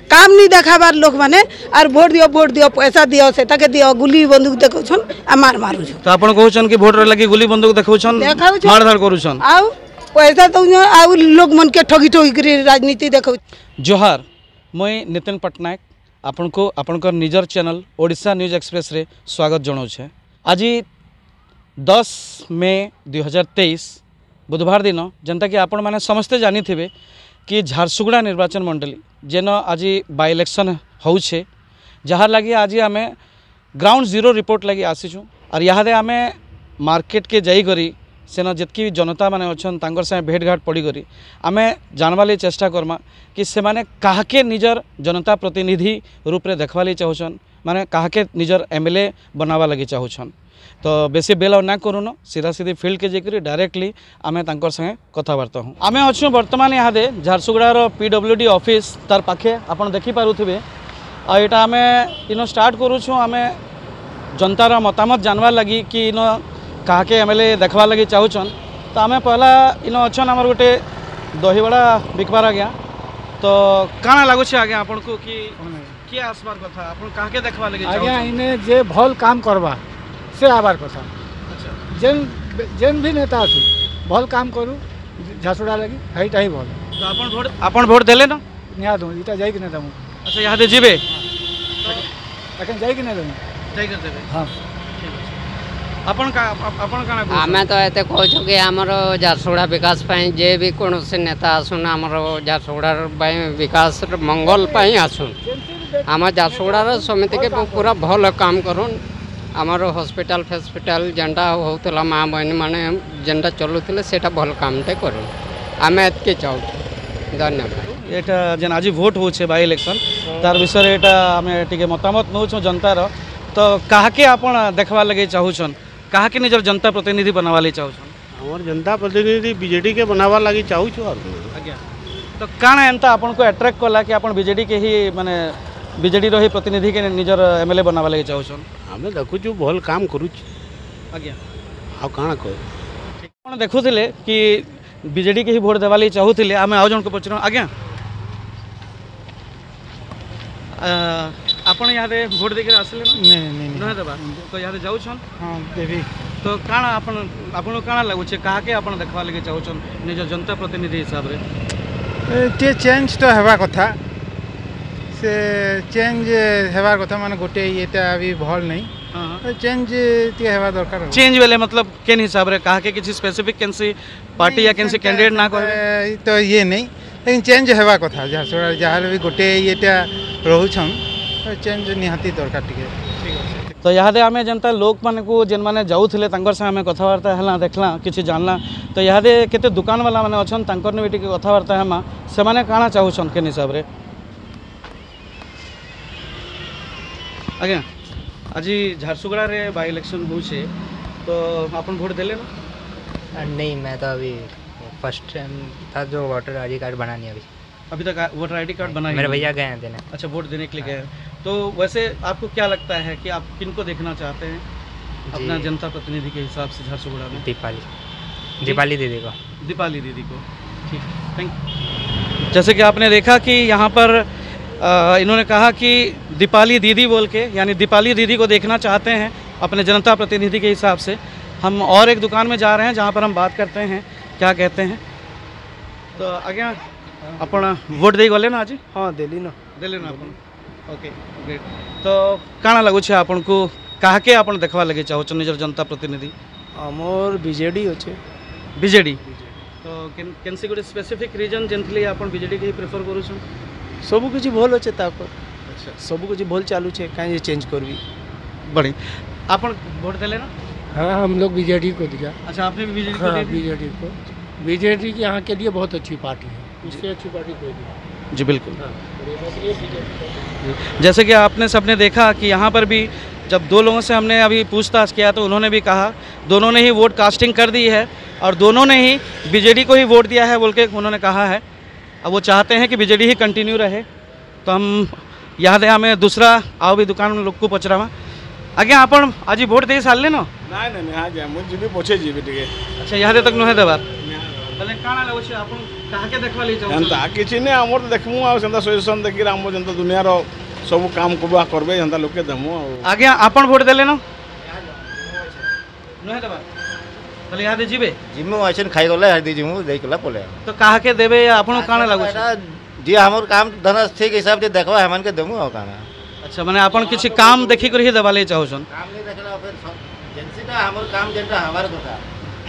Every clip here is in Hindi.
काम नहीं देखाबार लोक माने आर वोट दियो पैसा दियो से ताके दियो गुली बंदूक देखौछन आ मार मारुछन। तो आपण कहउछन कि वोट रे लगी गुली बंदूक देखौछन मारधाड़ करूछन आ पैसा तो आ लोग मन के ठगी ठगी करी राजनीति देखौ। जोहार मैं नितिन पटनायक आपण को आपणकर निजर चैनल ओडिशा न्यूज एक्सप्रेस रे स्वागत जनाऊे। आज 10 मई 2023 बुधवार दिन जनता कि आपण माने समस्ते जानी थे कि झारसुगुड़ा निर्वाचन मंडली जेन आज बाय इलेक्शन होउछे जहार लगी आज आम ग्राउंड जीरो रिपोर्ट लगी आसीचु और यहाँ आम मार्केट के जाई करी सेना जितकी जनता माने अच्छन तांकर से भेट घाट पड़ी करी आम जानवाली चेष्टा करमा कि से माने काहके निजर जनता प्रतिनिधि रूप रे देखवाली चाहूछन माने काहके निजर एमएलए बनावा लगी चाहूछन। तो बेसी बेल ना करूँ सीधा सीधी फील्ड के जाकर डायरेक्टली आम तांकर संगे कथबार्ता हूँ। आम अच्छु बर्तमान यहाँ झारसुगुड़ार PWD ऑफिस तार पाखे आपन देखी पारुथिबे आ एटा आम इन स्टार्ट करूँ आम जनतार मतामत जानवार लगी कि इन काहके एमएलए देखवा लगी चाहूछन। तो आम पहला इन अच्छन आमर गोटे दहीबड़ा बिकबार आज्ञा तो काना लगुच आज्ञा आपन को कि किए आसबार कथा आपन काहके देखवा लगी आज्ञा इने जे भल काम करबा से आबार कथा। अच्छा जेन जेन भी नेता आसु भल काम करू झारसुगुड़ा लगी हेटा ही भल। तो आपन वोट देले न निया दो इटा जाई कि नै दमु। अच्छा यहाँ दे जीवे अखन जाई कि नै दमु जाई कर देबे। हां आपन का आमे तो एते कहू कि आमर झारसुगुड़ा विकास पाई जे भी कौन से नेता आसुन आमर झारसुगुड़ा विकास मंगल पाई आसुन आम झारसुगुड़ा समिति के पूरा भल काम करूँ आमर हॉस्पिटल फेस्पिटाल जेनटा होता माँ बहन मैंने जेनटा चलुले से भल कामटे करूँ आम एतके चाहूँ। धन्यवाद। एटा जेन आज भोट होछे बाय इलेक्शन तार विषय एटा आमे टिके मतामत नउछो जनतार तो काहके आपण देखवा लगे चाहूछन काहके निजर जनता प्रतिनिधि बनावा ले चाहूछन। हमर जनता प्रतिनिधि बीजेडी के बनावा लगी चाहूछु। और आज्ञा तो काना एंता आपण को अट्रैक्ट कला कि आपण बीजेडी के ही माने बीजेडी रही प्रतिनिधि के निजर एमएलए बनावा लगे चाहूछन। आमे देखुछु भल काम करूछु। आज्ञा आ काना को आपण देखुथिले कि बीजेडी के ही वोट देवा लगे चाहूथिले आमे आउ जन को पचरो। आज्ञा आपण यहाँ भोट देकर आसले ना देवा तो यहाँ जाऊन हाँ देवी तो काना आपण काना लगुचे काहके आपण देखवा लगे चाहूछन निज जनता प्रतिनिधि हिसाब रे टे चेंज तो हेबा कथा से चेंज हेबार कथा माने गोटे एटा अभी भल नहीं। हां चेंज टे हेबा दरकार। चेंज वेले मतलब केन हिसाब रे काहके किसी स्पेसिफिक कैंसी पार्टी या कैंसी कैंडिडेट ना कहबे तो ये नहीं लेकिन चेंज हेबा कथा झारसुगुड़ा जहार भी गोटे एटा रहउछन चेंज निहाती दरकार टिके। तो यहाँ आम जनता लोक मान को जेन मैंने जाऊे से आम कथबार्ता है देखला किसी जानला तो यहाँ केते दुकान वाला मैंने अच्छन तांकर ने भी कथबार्ता है से माने काना चाहूछन के हिसाब रे। आज्ञा आज झारसुगुड़ा रे बाय इलेक्शन होछे तो आपन वोट देले ना? नहीं मैं तो अभी फर्स्ट टाइम था जो वोटर आईडी कार्ड बनानी अभी तक वोटर आईडी कार्ड बना मेरे भैया गए हैं देने। अच्छा वोट देने के लिए गए। तो वैसे आपको क्या लगता है कि आप किनको देखना चाहते हैं अपना जनता प्रतिनिधि के हिसाब से झारसुगुड़ा में? दीपाली दीदी को। दीपाली दीदी को ठीक है थैंक यू। जैसे कि आपने देखा कि यहाँ पर इन्होंने कहा कि दीपाली दीदी बोल के यानी दीपाली दीदी को देखना चाहते हैं अपने जनता प्रतिनिधि के हिसाब से। हम और एक दुकान में जा रहे हैं जहाँ पर हम बात करते हैं क्या कहते हैं। तो आज्ञा अपन वोट दे गले ना आज? हाँ देली ना अपन ओके ग्रेट। तो काना लगुचे आपन को काहके आपन देखवा लगे चाहो निजर जनता प्रतिनिधि? हमर बीजेडी होचे। बीजेडी तो कैंसी गोटे स्पेसिफिक रीजन जेंथली आपन बीजेडी के ही प्रेफर करू छ? सब कुछ भल अच्छे तापर। अच्छा सब कुछ भल चालू छे काहे चेंज करबी बड़ी आपन वोट देले ना? हाँ हम लोग बीजेडी को दिया। अच्छा आपने भी बीजेडी को? हाँ बीजेडी को। बीजेडी की यहाँ के लिए बहुत अच्छी पार्टी है इससे अच्छी पार्टी कोई नहीं। जी बिल्कुल। जैसे कि आपने सबने देखा कि यहाँ पर भी जब दो लोगों से हमने अभी पूछताछ किया तो उन्होंने भी कहा दोनों ने ही वोट कास्टिंग कर दी है और दोनों ने ही बीजेडी को ही वोट दिया है बोल के उन्होंने कहा है। अब वो चाहते हैं कि बीजेडी ही कंटिन्यू रहे। तो हम यहाँ दे हमें दूसरा आओ भी दुकान लोग को पचरावा। आज्ञा आपण आज वोट दे सारे ना? ना हाँ जा मुझे पछे जी। अच्छा यहाँ तक नुहे देवार काना लगुचे आपन କାହାକେ ଦେଖବା ଲାଗି ଚାହୁଁଛ ଏନ୍ତା କିଛି ନାଇଁ ଆମର ତ ଦେଖମୁ ଆଉ ସେନ୍ତା ସଜେସନ୍ ଦେଖିକିରି ଆମର ଯେନ୍ତା ଦୁନିଆର ସବୁ କାମ କୁବା କରବେ ସେନ୍ତା ଲୋକେ ଦେମୁ ଆଉ ଆଜ୍ଞା ଆପଣ ଭୋଟ ଦେଲେ ନା ନୁହେଁ ଦେବା ତାହେଲେ ଇହାଦେ ଯିବେ जिमु अइसन खाई गले हरदी जिमु देई कला पले ତ କାହାକେ ଦେବେ ଆପଣ କାଣା ଲାଗୁଛି जी हमर काम धना ठीक हिसाब से देखबा हमन के देमु और काना अच्छा माने आपण किसी काम देखि कर ही देवा लागि चाहुछन काम नहीं देखला फिर एजेंसी का हमर काम जेंटा हमार कथा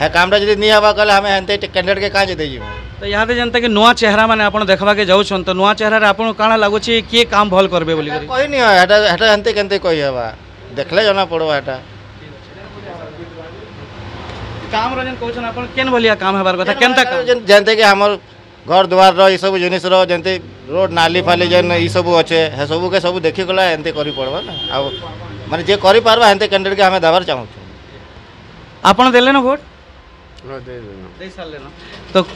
है कामटा जदी नहीं हवा कले हमें हनते कैंडिडेट के काजे देई जिमु तो इहादे जनता के नुआ चेहरा माने आपण देखबा के जाउछन तो नुआ चेहरा रे आपण काଣା लागुछि के काम भल करबे बोली करी कोई नहीं हटा हटा हनते केनते कोई हवा देखले जना पड़ो हटा काम रजन कहछन आपण केन भलिया काम हेबार कथा केनता काम जानते कि हमर घर द्वार रो ई सब जिनिस रो जंते रोड नाली फाली जन ई सब अच्छे है सब के सब देखि गला एंते करी पड़बा ना आ माने जे करी पारबा एंते कैंडिडेट के हमें दबार चाहू आपण देले ना वोट दे साल लेना तो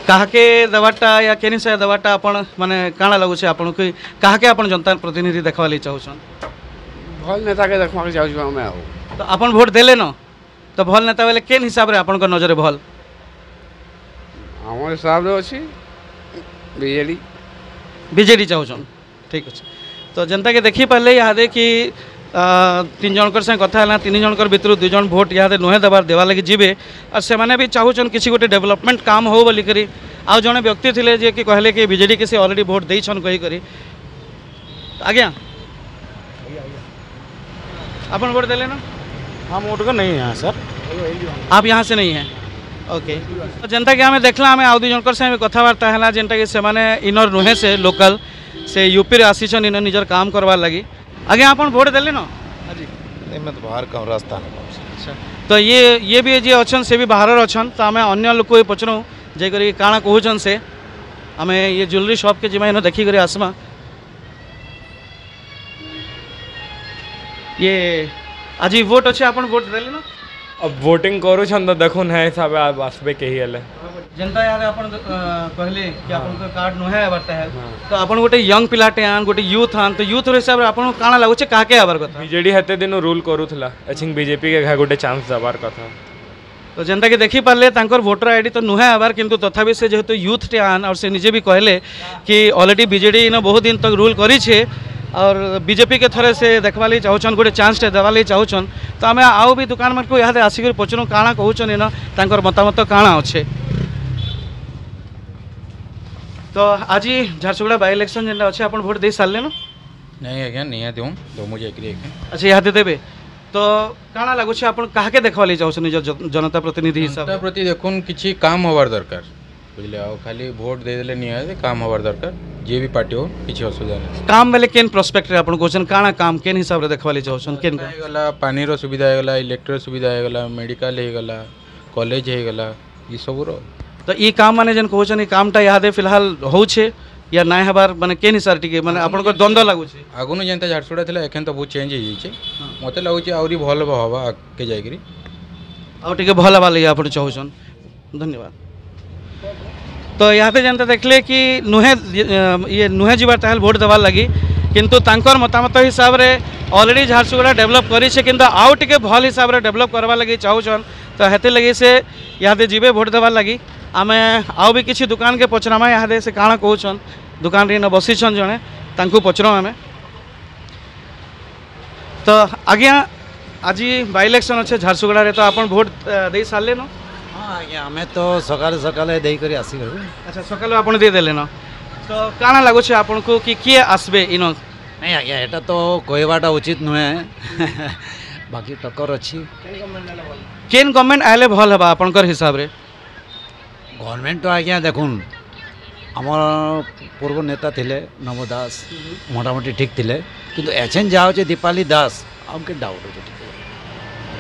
काहाके दबाटा या केनी से दबाटा आपण माने काଣା लागुछि आपण को काहाके आपण जनता प्रतिनिधि देखवा ले चाहुछन भल नेता के देखवा के जाउछु हमें आउ तो आपण वोट देले न तो भल नेता बेले केन हिसाब रे आपण को नजर भल हमर हिसाब रे अछि बीजेडी बीजेडी चाहुछन ठीक अछि तो जनता के देखि पहले यादे कि तीन जनकर से कथा है तीन जनकर भितर 2 जन भोट यादे नुहे दबार देवा लगी जीवे और से माने भी चाहुछन किसी गोटे डेवलपमेंट काम हो बोली करी आ जने व्यक्ति थिले जे कि कहले कि बीजेडी के से ऑलरेडी भोट देइछन कहि करी आज्ञा अपन वोट देले ना हम वोट का नहीं है सर आप यहाँ से नहीं हैं ओके तो जनता के हमें देखला हमें आउ 2 जनकर से कथबार्ता है जेनटा कि से माने इनर नुहे से लोकल से यूपी रे आसीछन इन निजर काम करवार लगी आगे आप वोट देले ना जी नहीं मैं तो बाहर कम रास्ता नहीं अच्छा तो ये भी जे अच्छन से भी बाहर अच्छन तो आम अन्य लोक पचरु जाकर काଣା कहून से आम ये ज्वेलरी शॉप के जिमा इन देखी कर आसमा ये आज वोट अच्छे आप वोट देले ना अब वोटिंग करू तो देखुन है हिसाब आसबे के ही हेले जनता यार अपन कहले कि अपन को कार्ड नुहे आबरता है तो अपन गोटे यंग पिलाटे आन गोटे यूथ आन तो यूथ हिसाब रे अपन काଣା लागुचे काके आबर कथा बीजेडी हेते दिन रूल करूथला आई थिंक बीजेपी के घा गोटे चांस दबार कथा तो जनता के देखि पारले तांकर वोटर आईडी तो नुहे आबार किंतु तथापि से जेहेतु यूथ टे आन और से निजे भी कहले कि ऑलरेडी बीजेडी इन बहुत दिन तक रूल करी छे और बीजेपी के थरे से देखवा ली चाहून गोटे चांस टे देवा ली चाहून तो आम आउ भी दुकान मान को यहाँ आसिक पचरु काଣା कहून इन तांकर मतामत काଣା अच्छे तो आज झारसुगुड़ा बाई इलेक्शन जेनटा अच्छे आप भोट दे सारे ना नहीं आज्ञा नहीं दूँ तो मुझे अच्छा यहाँ देवे तो काଣା लगुच आप क्या देखवा ली चाहूँ निज जनता प्रतिनिधि हिसाब जनता प्रति देखुन किसी काम होबार दरकार बुझले आ खाली भोट देदेले नहीं काम होबार दरकार जे भी पार्टी हो किसी असुविधा नहीं काम बेले केन प्रोस्पेक्ट रे आपन क्वेश्चन काଣା काम केन हिसाब रे देखवा ली चाहूँ केन गला पानी रो सुविधा है गला इलेक्ट्रिक सुविधा है गला मेडिकल है गला कॉलेज है गला ये सब रो तो ये काम माने जन कहूँ ये कामटा यहाँ फिलहाल होछे या ना हबार माने केन हिसाब टिके माने आपन को द्वंद्व लागुचे आगुनु जेंता झारसुगुड़ा थिला एखन तो बहुत चेंज हो जाइए मते लागुचे आउरी भल हवा आगे जाइकरी आउ टिके भल हवा लगे आपन चाहूछन धन्यवाद तो यहाँ पे जनता देखले कि नुहे ये नुहे जीवार ताल भोट देवार लगी किंतु तांकर मतामत हिसाब रे ऑलरेडी झारसुगुड़ा डेवलप करी छे किंतु आउ टिके भल हिसाब रे डेवलप करवा लगी चाहूछन तो हेते लगी से यहाँ जीवे भोट देवार लगी आमे आउ भी किसी दुकान के पचरामा यहाँ से काଣା कहून दुकान रे न बसीछन जने तांकु पचरो आमे तो आज्ञा आज बाई इलेक्शन अच्छे झारसुगुड़ा रे तो आपन भोट दे सारे न हाँ आज्ञा आमे तो सकाले सकाले देई करी आसी गलु अच्छा सकाले आपन दे देले न तो काଣା लागुचे आपन को कि किए आसबे इन नहीं आज्ञा एटा तो कहवाटा उचित नुहे बाकी टक्कर अच्छी केन गवर्नमेंट आले भल हबा आपनकर हिसाब रे गवर्नमेंट तो आज्ञा देखुन आमर पूर्व नेता थिले नमो दास मोटामोटी ठीक थिले किंतु एचेन जाओ दीपाली दास हमके डाउट हो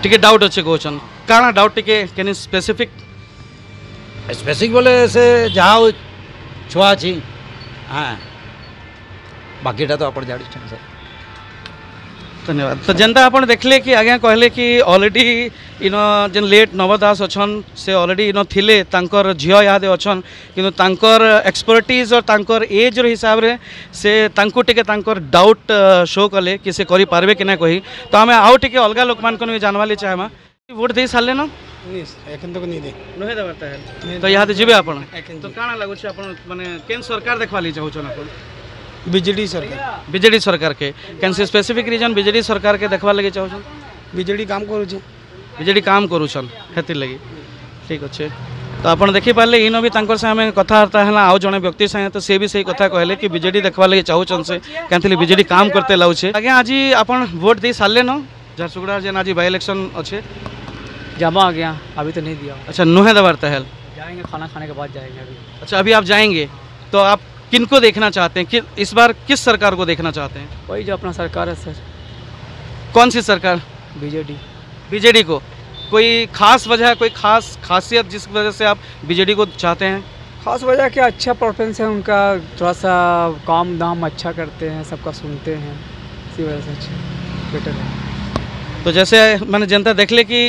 टिके डाउट अच्छे कहछन काଣା डाउट टिके केन स्पेसिफिक बोले से जाओ छुआ छी हाँ बाकीटा तो अपन जाड़ी सर धन्यवाद तो जनता आपन देखले कि आज्ञा कहले कि ऑलरेडी इन जेन लेट नवदास अच्छन से ऑलरेडी इन थिले तांकर झियो यादे अच्छन किंतु तांकर एक्सपर्टीज और तांकर एज रो हिसाब रे से तांको टिके तांकर डाउट शो कले कि से करि पारबे कि ना कही तो हमें आउ टिके अलगा लोक मान को जानवाली चाहेमा वोट दे साले ना एखन तक नहीं दे नुहे देवारता है तो यहाँ जीवे आपण तो काଣା लागुछ आपण माने केन सरकार देखवा ली चाहू छन आपण बीजेडी सरकार के can say specific reason BJD सरकार के देखवा लगे चाहू छन बीजेडी काम करू छे बीजेडी काम करू छन हेति लगी ठीक अच्छे तो आप देखी पारे इन भी आम कथबार्ता है आउ जड़े व्यक्ति संगे तो सी भी सही कथा कहले कि बीजेडी देखवा लगे चाहून से क्या बीजेडी काम करते लागे आज्ञा आज आप वोट दे सारे न झारसुगुड़ा जेन आज बाई इलेक्शन अच्छे जमा आ गया अभी तो नहीं दिया। अच्छा नुहे दबार तहल जाएंगे खाना खाने के बाद जाएंगे अभी। अच्छा अभी आप जाएंगे तो आप किनको देखना चाहते हैं कि इस बार किस सरकार को देखना चाहते हैं? वही जो अपना सरकार है सर। कौन सी सरकार? बीजेडी। बीजेडी को कोई खास वजह कोई खास खासियत जिस वजह से आप बीजेडी को चाहते हैं? खास वजह क्या अच्छा परफॉर्मेंस है उनका, थोड़ा सा काम दाम अच्छा करते हैं, सबका सुनते हैं, इसी वजह से अच्छा बेटर है। तो जैसे मैंने जनता देख ले कि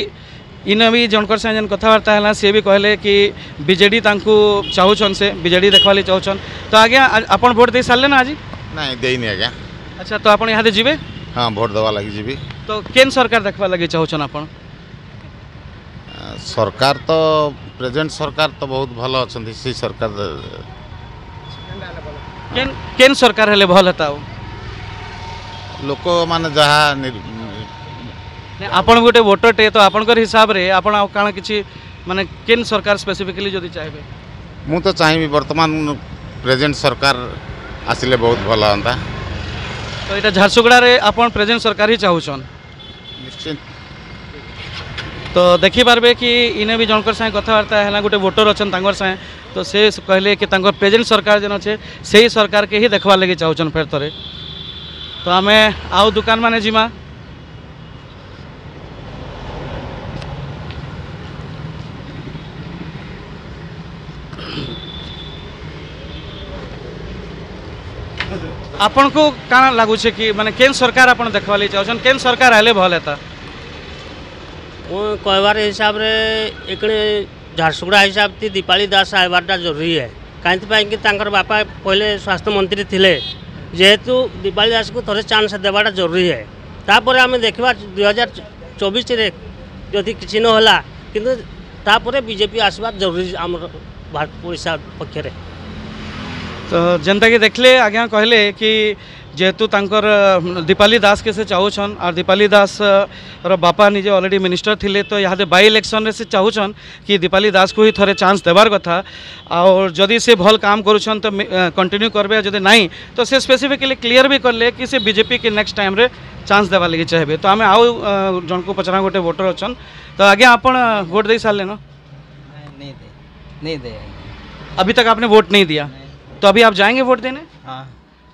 इन भी जनकर से जन कथबार्ता है सी भी कहले कि बीजेडी चाहून से बीजेडी देखवाली चाहून तो आज्ञा आप भोट दे सारे ना आज? नहीं देनी आज्ञा। अच्छा तो आप यहाँ जीवे? हाँ भोट देवा लगी जीवी। तो केन सरकार देखवा लगे चाहून आप? सरकार तो प्रेजेंट सरकार तो बहुत भल अच्छा सी सरकार केन सरकार हेले भल हेता लोक माने जहाँ आपण गोटे वोटर टे तो आपणकर हिसाब रे आपण काना किछि माने केन सरकार स्पेसिफिकली जदि चाहेबे? मु तो चाहिए वर्तमान प्रेजेंट सरकार आसिले बहुत भल होता। तो ये झारसुगुड़ा रे आपण प्रेजेंट सरकार ही चाहूछन? निश्चित। तो देखी पारबे कि इने भी जनकर संगे कथबार्ता है गोटे वोटर अच्छन तांगर संगे तो से कहले कि तांगर प्रेजेंट सरकार जन अच्छे से ही सरकार के ही देखवा लगे चाहूछन फेर थरे। तो आमे आउ दुकान माने जिमा आपन को काना लागू छे कि माने केन सरकार आपन देखवा ले चाहछन केन सरकार आले भल हेता? वो कहबार हिसाब रे एकड़े झारसुगुड़ा हिसाब थी दीपाली दास आइबारटा जरूरी है कहीं कि तांकर बापा पहले स्वास्थ्य मंत्री थिले जेहेतु दीपाली दास को थोड़े चांस देवाटा जरूरी है। तापर आम देखा 2024 रे जदि किसी न होला किंतु तापर बीजेपी आसवा जरूरी आम ओडिशा पक्षरे। तो जनता के देखले आज्ञा कहले कि जेहेतु तांकर दीपाली दास के से चाहूछन और दीपाली दास रो बापा निजे ऑलरेडी मिनिस्टर थिले तो यहाँ बाई इलेक्शन रे से चाहूछन कि दीपाली दास को ही थोड़े चांस देवार कथा और जदि से भल काम करूछन तो कंटिन्यू करबे जदि नहीं तो से स्पेसिफिकली क्लियर भी करले कि से बीजेपी के नेक्स्ट टाइम रे चांस देवा लगी चाहेबे। तो आमे आउ जन को पचरा गोटे वोटर अच्छन तो आगे आपण वोट दे सारे ना? नहीं दे अभी तक आपने वोट नहीं दिया तो अभी आप जाएंगे वोट देने? हाँ।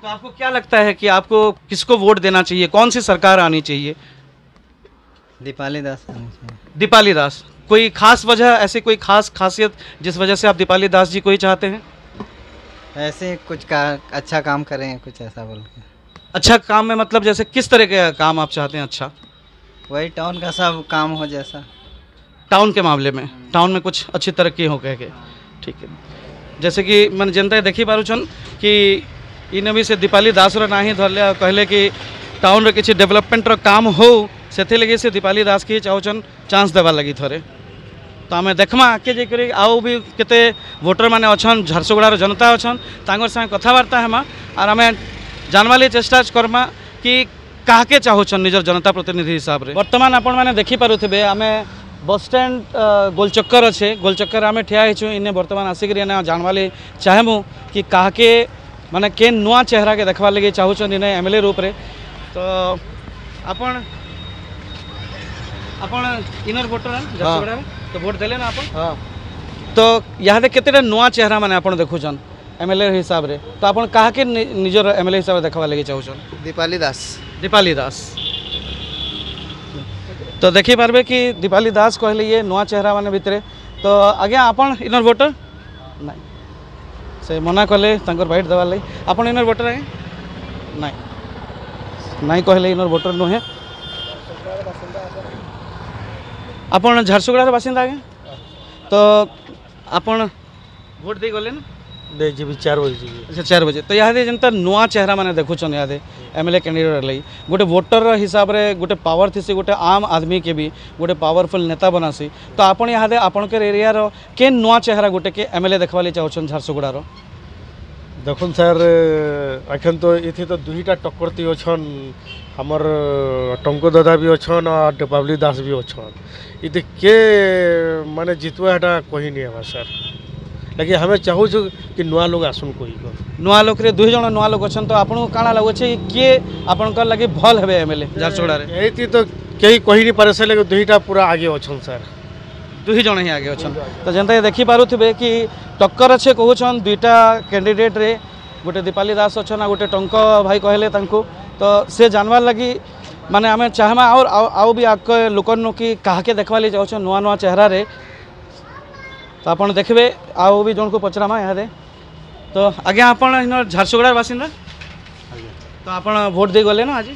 तो आपको क्या लगता है कि आपको किसको वोट देना चाहिए, कौन सी सरकार आनी चाहिए? दीपाली दास आनी चाहिए। दीपाली दास कोई खास वजह ऐसे कोई खास खासियत जिस वजह से आप दीपाली दास जी को ही चाहते हैं? ऐसे कुछ अच्छा काम करें कुछ ऐसा बोल के। अच्छा काम में मतलब जैसे किस तरह के काम आप चाहते हैं? अच्छा वही टाउन का सब काम हो जैसा टाउन के मामले में टाउन में कुछ अच्छी तरक्की हो कह के ठीक है। जैसे कि मैंने जनता देखी पारुछन कि इन भी से दीपाली दास रो ना ही धरले कहले कि टाउन रे किसी डेवलपमेंट रो काम हो से लगे से दीपाली दास की चाहून चांस देवा लगी थोड़े। तो आम देखमा आगे जाकर आउ भी केते वोटर माने अच्छन झारसुगुड़ार जनता अच्छन तांगर संगे कथबार्ता हेमा और आम जानवाली चेष्टा करमा कि काके चाहून निजर जनता प्रतिनिधि हिसाब से। वर्तमान आपण मैंने देखी पारुथिबे आम बस स्टैंड गोलचक्कर अच्छे गोलचक्कर आम ठिया होचु इन्हें वर्तमान आसिक जानवाली चाहेमु कि काके माने केन नुआ चेहरा के देखवा लगे चाहून इन्हें एमएलए रूप रे। तो आपण इनर वोटर हैं झारसुगुड़ा में तो वोट देले ना आपण? हाँ। तो यहाँ केते नुआ चेहरा माने आपण देखुछन एमएलए हिसाब रे तो आपण काहा के निजर एमएलए हिसाब से देखवा लगे चाहून? दीपाली दास। दीपाली दास तो देखी पारबे कि दीपाली दास कहले ये नुआ चेहरा माने भितरे। तो आज्ञा आपण इनर वोटर नहीं से मना कले तांकर बाइट देवार लगी आपण इनर वोटर है नहीं कहले इनर वोटर नुहे आपण झारसुगुड़ार बासिंदा आगे। तो आपण वोट दे गले ना नहीं जी 4 बजे जी। अच्छा 4 बजे तो यहाँ जनता नुआ चेहरा मैंने देखुन यहाँ एमएलए कैंडिडेट लगी गोटे वोटर हिसाब से गोटे पावर थी गोटे आम आदमी के भी गोटे पावरफुल नेता बनासी तो आपन यहाँ आपणकर एरिया के नुआ चेहरा गोटे के एमएलए देखवा चाहूँ झारसुगुड़ार देखुन सर अखन तो इथे तो दुईटा टक्करती अच्छन हमर टंको दादा भी अच्छन और दीपावली दास भी अच्छन इते के माने जितवा हटा कही नहीं है सर लेकिन हमें चाहूँ कि नुआ लोग आसन कोई नुआ लोक रे 2 जण नुआ लोक अच्छन तो आपन काଣା लगुचे किए आपनकर लगे भल हेबे एमएलए झारसुगुड़ा रे एती तो कहीं कही नहीं पारे से लेकिन दुईटा पूरा आगे अच्छन सर 2 जण ही आगे अच्छन तो जनता देखि पारुथिबे कि टक्कर अच्छे कहूछन 2टा कैंडिडेट रे गोटे दीपाली दास अच्छन गोटे टंको भाई कहले तांको तो से जानवार लगी माने आमे चाहमा और आउ भी आक लोकन कि काहे देखवा ले जाउछ नुआ नुआ चेहरा रे तो आपन देखबे आउ भी जन को पचरामा यहाँ दे तो आगे आपन इन झारसुगुड़ा बासिंदा तो आपन वोट दे गले ना आज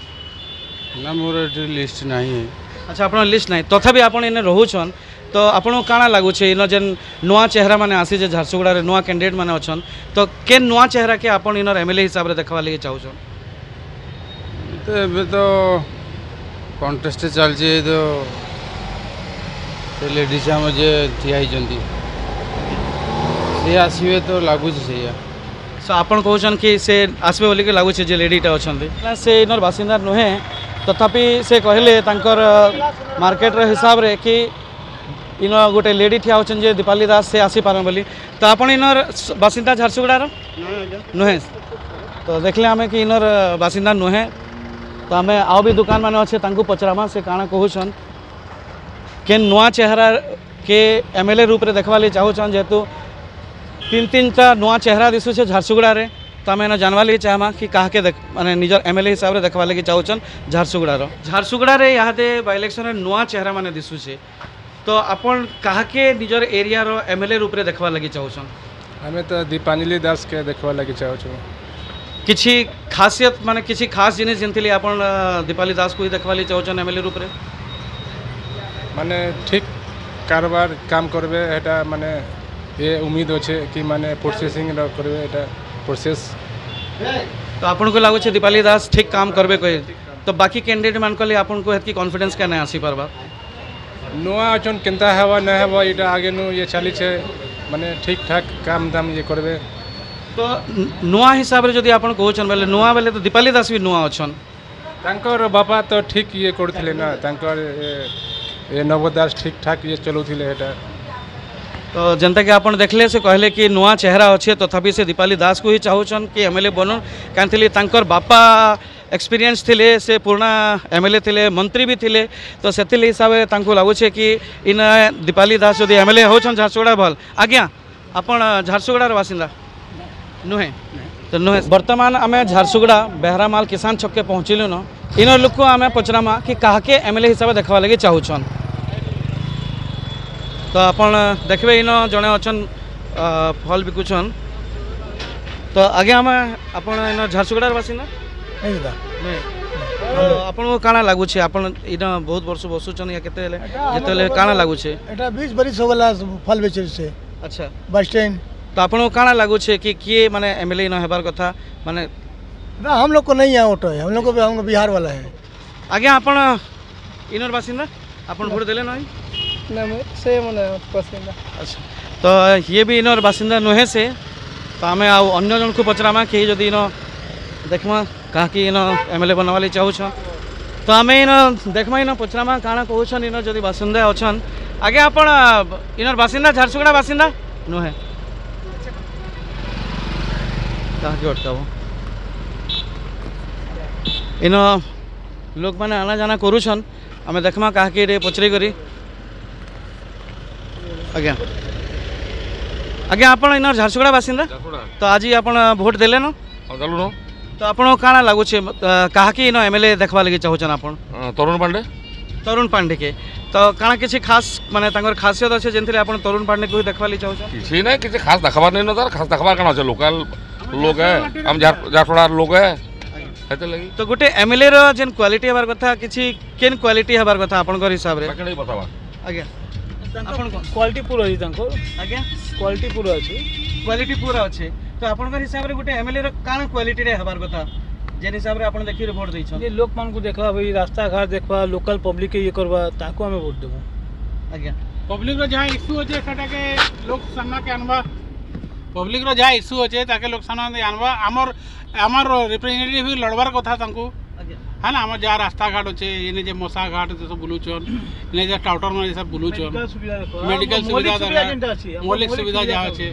ना मोर लिस्ट नहीं है। अच्छा आपन लिस्ट नहीं तथापि आपन इने रहुछन तो आपन काଣା लागुछे इन जेन नुआ चेहरा माने आसी जे झारसुगुड़ा रे नुआ कैंडिडेट माने अछन तो के नुआ चेहरा के आपन इनर एमएलए हिसाब रे देखवा लगे चाहछन तो एबे तो कॉन्टेस्ट चलछे तो लेडीज हम जे ठिया हिजंती से आसीबे तो लागुछ सेया सो आपन कहछन कि से आसबे बोली के लागुछे जे लेडीटा अछन से इनर बासिंदा नहे तथापि से कहले तांकर मार्केट रे हिसाब रे कि इन गोटे लेडी ठिया होचन जे दीपाली दास से आसी पारन बोली तो आपन इनर बासिंदा झारसुगुड़ा नुहे तो देखले हमें कि इनर बासिंदा नुहे तो आम आउ भी दुकान मान अच्छे पचरामा से काଣା कहूछन के नुआ चेहरा के एमएलए रूप रे देखवा ले चाहूछन जेहेतु 3-3टा नुआ चेहरा दिशुचे झारसुगुड़ा रे तो आम एना जानवा ले चाहमा कि काहे माने निजर एमएलए हिसाब रे देखवा लगे चाहूछन झारसुगुड़ा रे यहाँ दे बाय इलेक्शन नुआ चेहरा माने दिशुचे तो अपन काहे निजर एरिया रो एमएलए रूप रे देखवा लगे चाहूछन हमें तो दीपांजलि दास के देखवा लगे चाहूँ किसी खासियत माने किसी खास जिनिस जेनथिले आपण दीपाली दास को ही देखवा ले चाहूछन एमएलए रूप रे माने ठीक कारबार काम करबे एटा माने ये उम्मीद अच्छे कि माने प्रोसेसिंग करबे एटा प्रोसेस तो आपन को लागो छे दीपाली दास ठीक काम करबे कहे तो बाकी कैंडिडेट मान को ले आपन को हेत की कॉन्फिडेंस का नहीं आसी परबा नुआ अचन केनता हेबा न हेबा एटा आगे नु ये चली छे माने ठीक ठाक काम दाम ये करबे तो नुआ हिसाब रे जदि आपन कहउछन बेले नुआ बेले तो दीपाली दास भी नुआ अछन तांकर बापा तो ठीक ये करथिले ना तांकर ये नवदास ठीक ठाक ये चलौथिले हेटा तो जनता के आपन देखले से कहले कि नुआ चेहरा अच्छे तथापि से दीपाली दास को ही चाहूछन कि एमएलए बनन कांथिले तांकर बापा एक्सपीरियंस थिले से पुराना एमएलए थिले मंत्री भी थिले तो सेतिले हिसाब रे तांको लागुछे कि इन दीपाली दास जदि एमएलए होछन झारसुगुड़ा भल आज्ञा आपन झारसुगुड़ा रे बासिंदा नुहे तो नुहे वर्तमान आम झारसुगुड़ा बेहरामाल किसान छक के पहुँचलु न इन लोक आम पचरामा कि काहे एमएलए हिसाब से देखवा लगे चाहूछन तो आपन देखबे इन जड़े अच्छन फल बिकुछन तो आगे आम आपन इन झारसुगुड़ा बासिंदा आपन को काଣା लागुछे आपन इन बहुत वर्ष बसुछन या केते ले जेते काଣା लागुछे एटा 20 बरिस हो गला फल बेचे से। अच्छा बस स्टैंड तो आपन को काଣା लागुछे कि किए माने एमएलए न हेबार कथा माने ना हम लोग को नहीं है ऑटो है हम लोग को बिहार वाला है आगे आपन इनर बासिंदा आपन वोट देले नहीं ना से माने पसंद। अच्छा तो ये भी इनर बासिंदा नुहे से तो आम आउ अन्य जन को पचरामा कि जदि इन देखमा कहा इन एमएलए बनवाली चाहूछ तो आम इन देखमा इन पचरामा काଣା कहूछन इन जदि बासिंदा अच्छन आगे आपन इनर बासिंदा झारसुगुड़ा बासिंदा नुहे कहाँ के अटकाब इन लोक मैंने आना जाना करुछन आम देखमा कहा पचरे करी आज्ञा आज्ञा आप झारसुगुड़ा बासिंदा तो आज आप भोट देले न तो आपन काଣା लगुचे कहा कि इन एमएलए देखवा लगे चाहूछन आपन तरुण पांडे के तो काଣା किसी खास माने तांकर खासियत अच्छे जेनथिले आपन तरुण पांडे को देखवा लगे चाहूछन किसी नहीं किसी खास देखबार नहीं न खास देखबार काଣା छै लोकल लोग है हम झारसुगुड़ा लोग है हेते लगी तो गोटे एमएलए रो जेन क्वालिटी हबार कथा किछि केन क्वालिटी हबार कथा आपनकर हिसाब रे नहीं बतावा आज्ञा क्वालिटी पूरा अछि तांको आज्ञा क्वालिटी पूरा अछि क्वालिटी पूरा अच्छे तो आपन हिसाब रे गोटे एमएलए रो काना क्वालिटी रे हबार कथा जेन हिसाब रे आपन देखि वोट दैछन ये लोक मान को देखवा भाई रास्ता घाट देखवा लोकल पब्लिक के ये करवा ताको हमें वोट देबो आज्ञा पब्लिक रो जहाँ इश्यू होचे सेटा के लोक सामना के अनबा पब्लिक रो जहाँ इश्यू होचे ताके लोक सामना के अनबा हमर रिप्रेजेंटेटिव भी लड़बार कथा तांको है ना हमर जहाँ रास्ता घाट होचे इने जे मोसा घाट सब बुलुचन इने जे टाउटर में सब बुलुचन मेडिकल सुविधा मौलिक सुविधा जहाँ होचे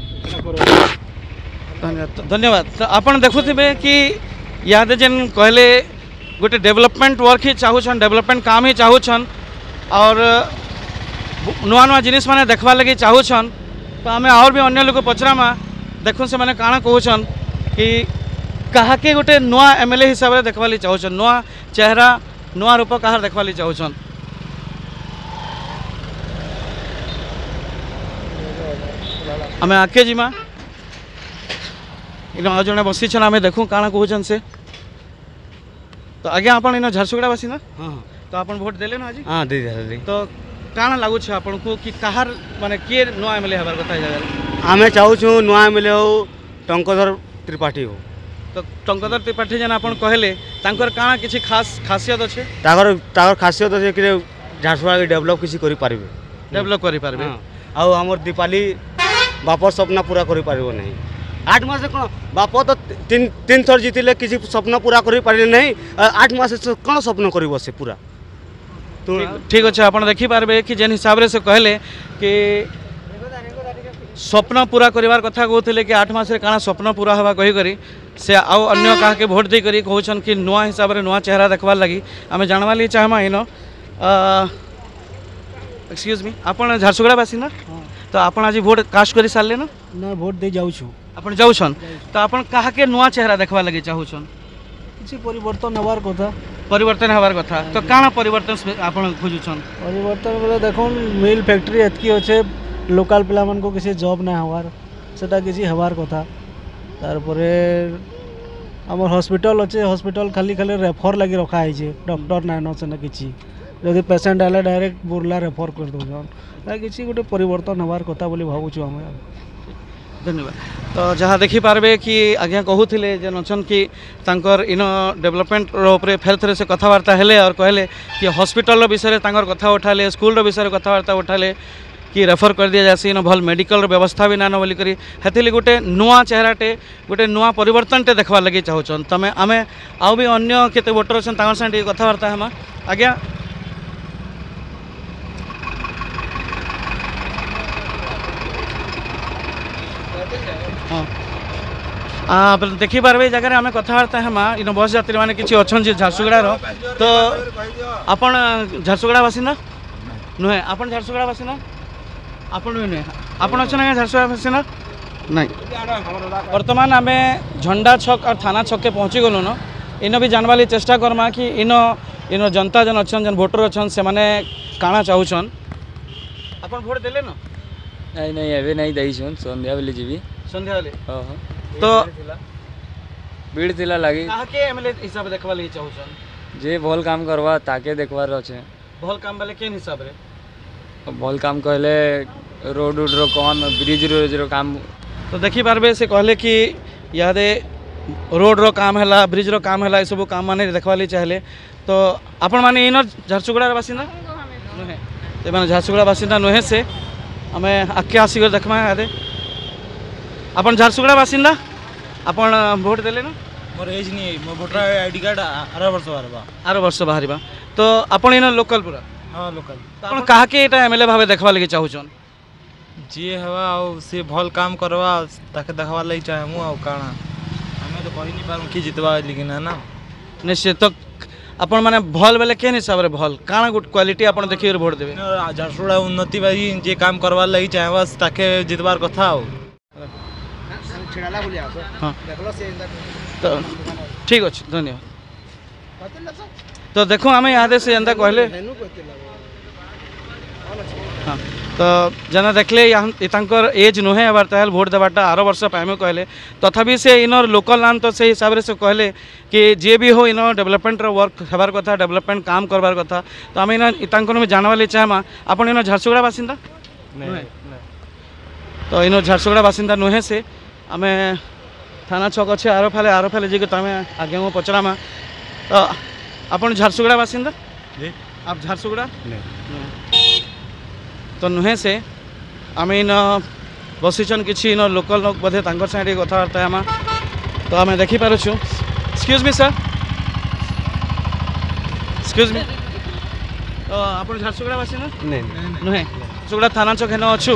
धन्यवाद। तो आपन देखुथिबे कि याद जेन कहले गोटे डेवलपमेंट वर्क ही चाहूछन डेवलपमेंट काम ही चाहूछन और नुआ नुआ जिनिस माने देखवा लगी चाहूछन तो आम और भी अन्य लोग पचरामा देखुन से माने काना कहूछन कि कहा के गोटे नुआ एमएलए हिसाब से देखवा चाहूछन नुआ चेहरा नुआ रूप कहार देखवा चाहूछन आम आगे जीमा इन आज जड़े बसी आम देखूँ काना कहूछन से तो आज्ञा आप इन झारसुगुड़ावासी ना हाँ तो आप वोट देले ना आज हाँ दे तो काना लगुच आपन को कि कहार माने किए नुआ एमएलए हबार कथा जगह आमे चाहूँ नुआ एमएलए हो टंकधर त्रिपाठी हो तो टंकधर त्रिपाठी जेन आपन कहले तांकर काना किछि खास खासियत अछि ताकर खासियत अछि कि झारसुगुड़ा के डेवलप किछि करि पारिबे डेवलप करि पारिबे आ हमर दीपाली बापर सपना पूरा करि पारिबो नहीं 8 मास कौन बाप तो तीन थर जीतिले किसी स्वप्न पूरा कर पारे नहीं 8 मास कौन स्वप्न कर से पूरा तो ठीक अच्छे आप देखिपारे कि जेन हिसाब से कहले कि स्वप्न पूरा करार कथा कहते कि 8 मास काना स्वप्न पूरा हवा कहीकि से आउ अन्य क्या के भोट देकर कहन कि नुआ हिसाब से नुआ चेहरा देखवार लगी आम जानवा लगी चाहमा इन एक्सक्यूज मी आप झारसुगुड़ावासी ना तो आप आज भोट कास्ट कर सारे ना ना भोट दे जाऊँ अपन जाऊन तो अपन कहा के नुआ चेहरा देखवा लगे चाहून किसी परिवर्तन हबार कथा तो काना परिवर्तन आपण खोजुछन परिवर्तन बोले देखो मिल फैक्ट्री एतकी अच्छे लोकल पिला मन को किसी जॉब ना हबार सेटा किसी हबार कथा तार परे हमर हॉस्पिटल अच्छे हॉस्पिटल खाली खाली रेफर लगी रखा है डॉक्टर ना न सेना किसी जदि पेशेंट आले डायरेक्ट बुरला रेफर कर दउछन किसी गोटे परिवर्तन हबार कथा बोली भावुछु हम धन्यवाद। तो जहाँ देखिपारे कि आज्ञा कहूले जेन अच्छन कि तांकर इन डेवलपमेंट रे फेर थे से कथबार्ता हेले और कहले कि हॉस्पिटल विषय कथा उठाले स्कूल विषय कथबार्ता उठाले कि रेफर कर दिया जासी इन भल मेडिकल व्यवस्था भी नान बोलिक हेतिली गोटे नुआ चेहराटे गोटे नुआ परिवर्तनटे देखवार लगे चाहून तमें आम आउ भी अन्य केते वोटर अच्छे संगे कथबार्ता हेमा आज्ञा हाँ देखिपारे जगह आम कथबार्ता हेमा इन बस यात्री मैंने किसी अच्छा झारसुगुड़ार तो आपन झारसुगुड़ावासी ना नुहे आपन झारसुगुड़ावासी ना आपन भी नुहे आपन अच्छा ना झारसुगुड़ावासी ना नहीं वर्तमान आम झंडा छक और थाना छक के पहुँची गलु न इन भी जानवाली चेष्टा करमा कि इन जनता जन अच्छा जन भोटर अच्छा से मैंने काना चाहून आपन भोट देले न नहीं नहीं एवं नहीं दई संध्या बेले जीवी संध्या बेले तो भीड़ थिला लगी के एमएलए हिसाब देखवा लगी चाहून जे भल काम करवा ताके देखवार अच्छे भल काम बेले केन हिसाब रे भल काम कहले रोड रो कौन ब्रिज रो काम तो देखिपारे से कहले कि यादे रोड रो काम है ब्रिज रो काम है सब काम माने देखवाली चाहले तो आपण माने इन झारसुगुड़ार बासिंदा नुहे तो मैंने झारसुगुड़ा बासिंदा नुहे से आम आगे आसिक देखमा यादे अपन झारसुगुड़ा बासिंदा अपन भोट देले ना मोर एज नहीं मो वोटर आईडी कार्ड आर वर्ष बाहर तो अपन इन लोकल पूरा हाँ लोकल तो अपन कहा के एटा एमएलए भावे देखवा लगे चाहूछन जी हवा आ से भल काम करवा ताके देखवा लई चाहमु आ काना हमें तो कहि नहीं पारम कि जितवा लेकिन है ना निश्चित तो अपन माने भल बेले केन हिसाब रे भल काना गुड क्वालिटी अपन देखि वोट देबे झारसुगुड़ा उन्नति बाई जे काम करवा लई चाहवा ताके जितबार कथा हो हाँ तो ठीक अच्छे धन्यवाद तो देखो आम यहाँ से एंता कहले हाँ तो जना देखले यहाँ एज नुहे हबार ताल भोट देवाटा आर वर्ष पाइमे कहले तथापि से इन लोकल नाम तो से हिसाब से कहले कि जे भी हो इन डेवलपमेंट वर्क हबार कथा डेवलपमेंट काम करबार कथा तो आम इन जानवाली चाहमा आप इन झारसुगुड़ा बासिंदा तो इन झारसुगुड़ा बासिंदा नुहे से आम थाना छक अच्छे आर फाले जी तुम आगे मैं पचरामा तो आप झारसुगुड़ा बासिंदा आप झारसुगुड़ा तो नुहे से आम इन बसीचन कि इन लोकल लोक बोधे सागे कथबार्ता आम तो आम देखिपुँ excuse me sir excuse me तो आप झारसुगुड़ा बासिंदा नुहे झारसुगुड़ा थाना छक हेन अच्छु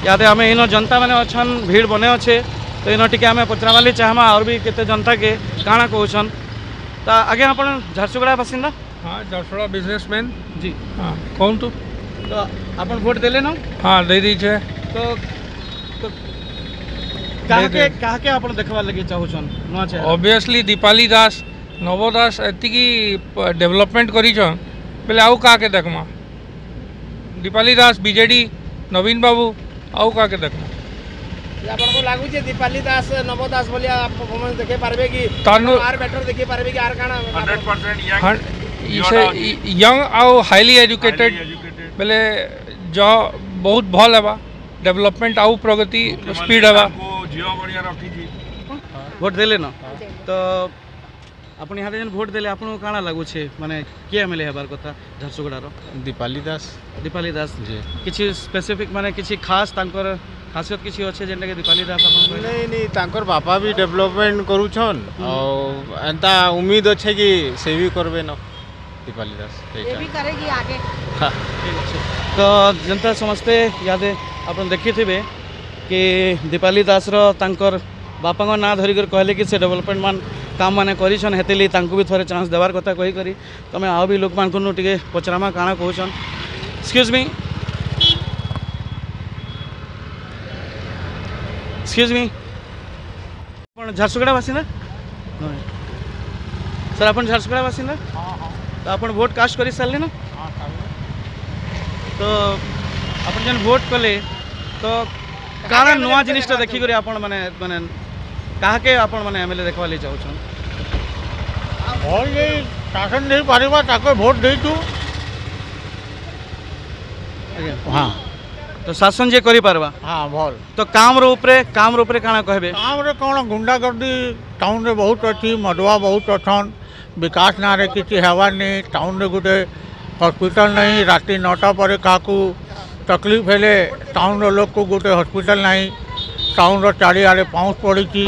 यादे आम इन जनता मैंने अच्छन भीड़ बने अच्छे तो इन टी आम पचरावाली चाहमा और भी केते जनता के काଣା कहन तो आगे आप झारसुगुड़ा बासिंदा हाँ झारसुगुड़ा बिजनेसमैन जी हाँ कौन तो आप वोट देले ना हाँ दे दीजिए तो कहा के आप देखवा लगे चाहूछन नुआ चेहरा ऑब्वियसली दीपाली दास नव दास एतिकी डेवलपमेंट करिछन बेले आउ का के देखमा दीपाली दास बीजेडी नवीन बाबू आउ का के देखमा आपको लागू जे दीपाली दास नव दास बोली आप परफॉर्मेंस देखे पारबे कि तानु आर बेटर देखे पारबे कि आर काना 100% यंग आउ हाईली एजुकेटेड बेले जो बहुत भल हेबा डेवलपमेंट आउ प्रगति स्पीड हेबा भोट देले न तो आपण यहाँ जेन भोट देले आपन काଣା लागू छे माने के एमएलए हेबार कथा झारसुगुड़ार दीपाली दास जी किछि स्पेसिफिक माने किछि खास तांकर खासियत किछि अच्छे जेनटा के दीपाली दास आपन नहीं तांकर बापा भी डेवलपमेंट करूछन और एंता उम्मीद अच्छे कि से भी करबे न दीपाली दास ये भी करेगी आगे हाँ तो जनता समस्ते यादे आपन देखिथिबे कि दीपाली दास रो तांकर बापा ना धरिकर कहले कि से डेवलपमेंट मान काम माने करिछन हेतेली तांको भी थोड़े चांस देवार कथा कही करी तमे आओ भी लोक मानकुनु टिके पचरामा काଣା कहउछन एक्सक्यूज मी अपन झारसुगुड़ा बासिंदा सर अपन झारसुगुड़ा बासिंदा तो अपन वोट कास्ट करी सारले ना तो अपन जन वोट कले तो काଣା नुआ जिनिसटा देखि करी अपन माने माने कहा के आपण माने एमएलए देखवा ले चाहछन भल जे शासन नहीं पारिबा ताके वोट देतु हां तो शासन जे करि पारबा हां भल तो काम रो ऊपरे काଣା कहबे काम रे कोन गुंडागर्दी टाउन रे बहुत अछि मडवा बहुत अछन विकास ना रे किछि हेवा नहीं टाउन रे गुटे हॉस्पिटल नहीं राति 9टा पर काकू तकलीफ हेले टाउन रो लोग को गुटे हॉस्पिटल नहीं टाउन रो चारिआडे पाउस पड़ी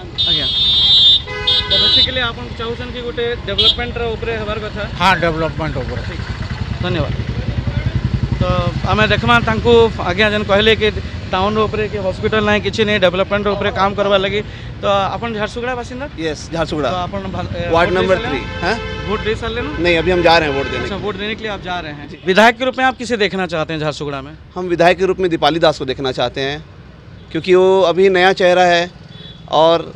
आज्ञा तो बेसिकली आपन चाहूछन कि गोटे डेवलपमेंट रो ऊपरे हेबार कथा हाँ डेवलपमेंट ऊपर धन्यवाद तो आमे देखमा तांको आज्ञा जन कहले कि टाउन रो ऊपरे कि हॉस्पिटल नहीं किछि नहीं डेवलपमेंट रो ऊपरे काम करबा लगी तो आपन झारसुगुड़ा बासिंदा यस झारसुगुड़ा तो आपन वार्ड नंबर 3 हैं वोट दे साले ना नहीं अभी हम जा रहे हैं वोट देने अच्छा वोट देने के लिए आप जा रहे हैं विधायक के रूप में आप किसे देखना चाहते हैं झारसुगुड़ा में हम विधायक के रूप में दीपाली दास को देखना चाहते हैं क्योंकि वो अभी नया चेहरा है और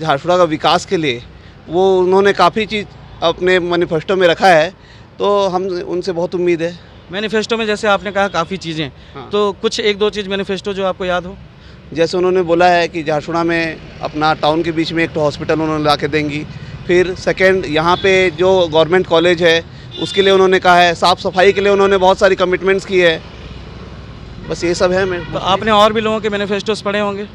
झारसुगुड़ा का विकास के लिए वो उन्होंने काफ़ी चीज़ अपने मैनिफेस्टो में रखा है तो हम उनसे बहुत उम्मीद है मैनिफेस्टो में जैसे आपने कहा काफ़ी चीज़ें तो कुछ एक दो चीज़ मैनिफेस्टो जो आपको याद हो जैसे उन्होंने बोला है कि झारसुगुड़ा में अपना टाउन के बीच में एक हॉस्पिटल उन्होंने ला के देंगी फिर सेकंड यहाँ पे जो गवर्नमेंट कॉलेज है उसके लिए उन्होंने कहा है साफ़ सफाई के लिए उन्होंने बहुत सारी कमिटमेंट्स की है बस ये सब है मैं तो आपने और भी लोगों के मैनिफेस्टोस पढ़े होंगे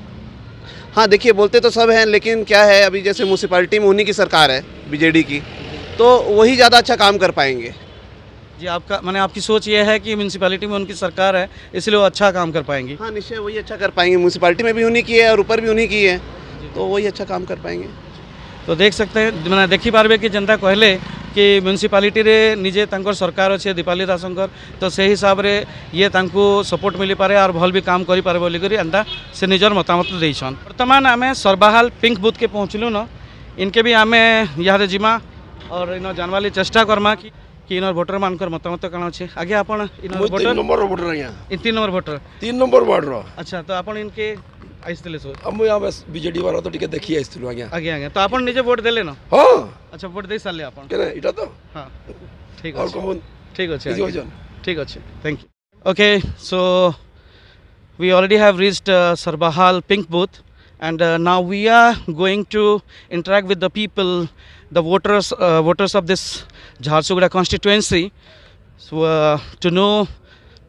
हाँ देखिए बोलते तो सब हैं लेकिन क्या है अभी जैसे म्यूनसिपैलिटी में उन्हीं की सरकार है बीजेडी की तो वही ज़्यादा अच्छा काम कर पाएंगे जी आपका माने आपकी सोच ये है कि म्यूनसिपैलिटी में उनकी सरकार है इसलिए वो अच्छा काम कर पाएंगी हाँ निश्चय वही अच्छा कर पाएंगे म्यूनसिपैलिटी में भी उन्हीं की है और ऊपर भी उन्हीं की है तो वही अच्छा काम कर पाएंगे तो देख सकते हैं मैंने देखी पारबे कि जनता कहले कि म्यूनसिपैलिटी रे निजे तांकर सरकार अच्छे दीपाली दासंकर तो से हिसाब रे ये तांको सपोर्ट मिली पारे और भल भी काम करि पारे बोली करी एंता से निजर मतामत देइछन वर्तमान आमे सरबाहाल पिंक बूथ के पहुँचलु न इनके भी आमे यहाँ जिमा और इन जानवाली चेष्टा करमा कि इनर भोटर मानकर मतामत काण अच्छे आगे आपण इनर भोटर 3 नंबर भोटर आज्ञा 3 नंबर भोटर 3 नंबर वार्ड रो अच्छा तो आपण इनके आइसले सो हम यहाँ बस बीजेडी वाला तो टिके देखि आइसलु आज्ञा आगे आगे तो आपण निजे वोट देले न हां अच्छा वोट दे साले आपण केने इटा तो हां ठीक और अछि कौन ठीक अछि इजी ठीक अछि thank you okay so we already have reached Sarbahal pink booth and now we are going to interact with the people the voters of this Jharsuguda constituency so to know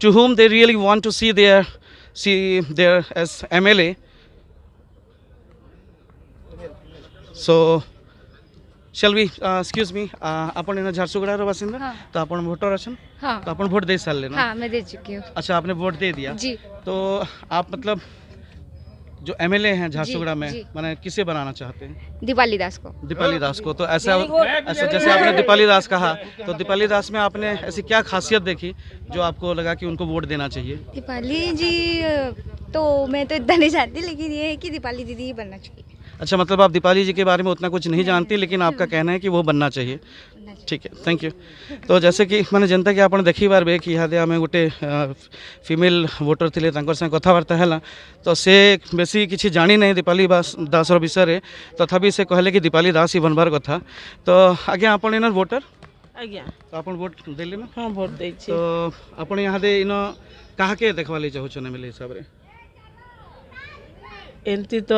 to whom they really want to see their as MLA so shall be excuse me आपण इन झारसुगुड़ा रो बासिंदा हाँ। तो आपण वोटर अछन हाँ। तो आपण वोट दे सारले ना हाँ मैं दे चुकी हूँ। अच्छा आपने वोट दे दिया जी। तो आप मतलब जो एमएलए हैं झारसुगुड़ा में जी। माने किसे बनाना चाहते हैं? दीपाली दास को। दीपाली दास को। तो ऐसा जैसे आपने दीपाली दास कहा तो दीपाली दास में आपने ऐसी क्या खासियत देखी जो आपको लगा कि उनको वोट देना चाहिए? दीपाली जी तो मैं तो इतना नहीं जानती, लेकिन ये है कि दीपाली दीदी ही बनना चाहिए। अच्छा, मतलब आप दीपाली जी के बारे में उतना कुछ नहीं जानती, लेकिन आपका कहना है कि वो बनना चाहिए। ठीक है, थैंक यू। तो जैसे कि मैंने जनता कि आप देखी बारे कि यहाँ आम गोटे फीमेल वोटर थे संगे कथबार्ता है तो से बेसी किसी जानी नहीं दीपाली दास विषय में, तथापि से कहले कि दीपाली दास ही बनबार कथा। तो आज्ञा आप इन वोटर आज्ञा तो आप वोट देले ना? हाँ वोट दे। तो आप यहाँ इन क्या देखवा चाहूँ एम एल हिसाब से? एमती तो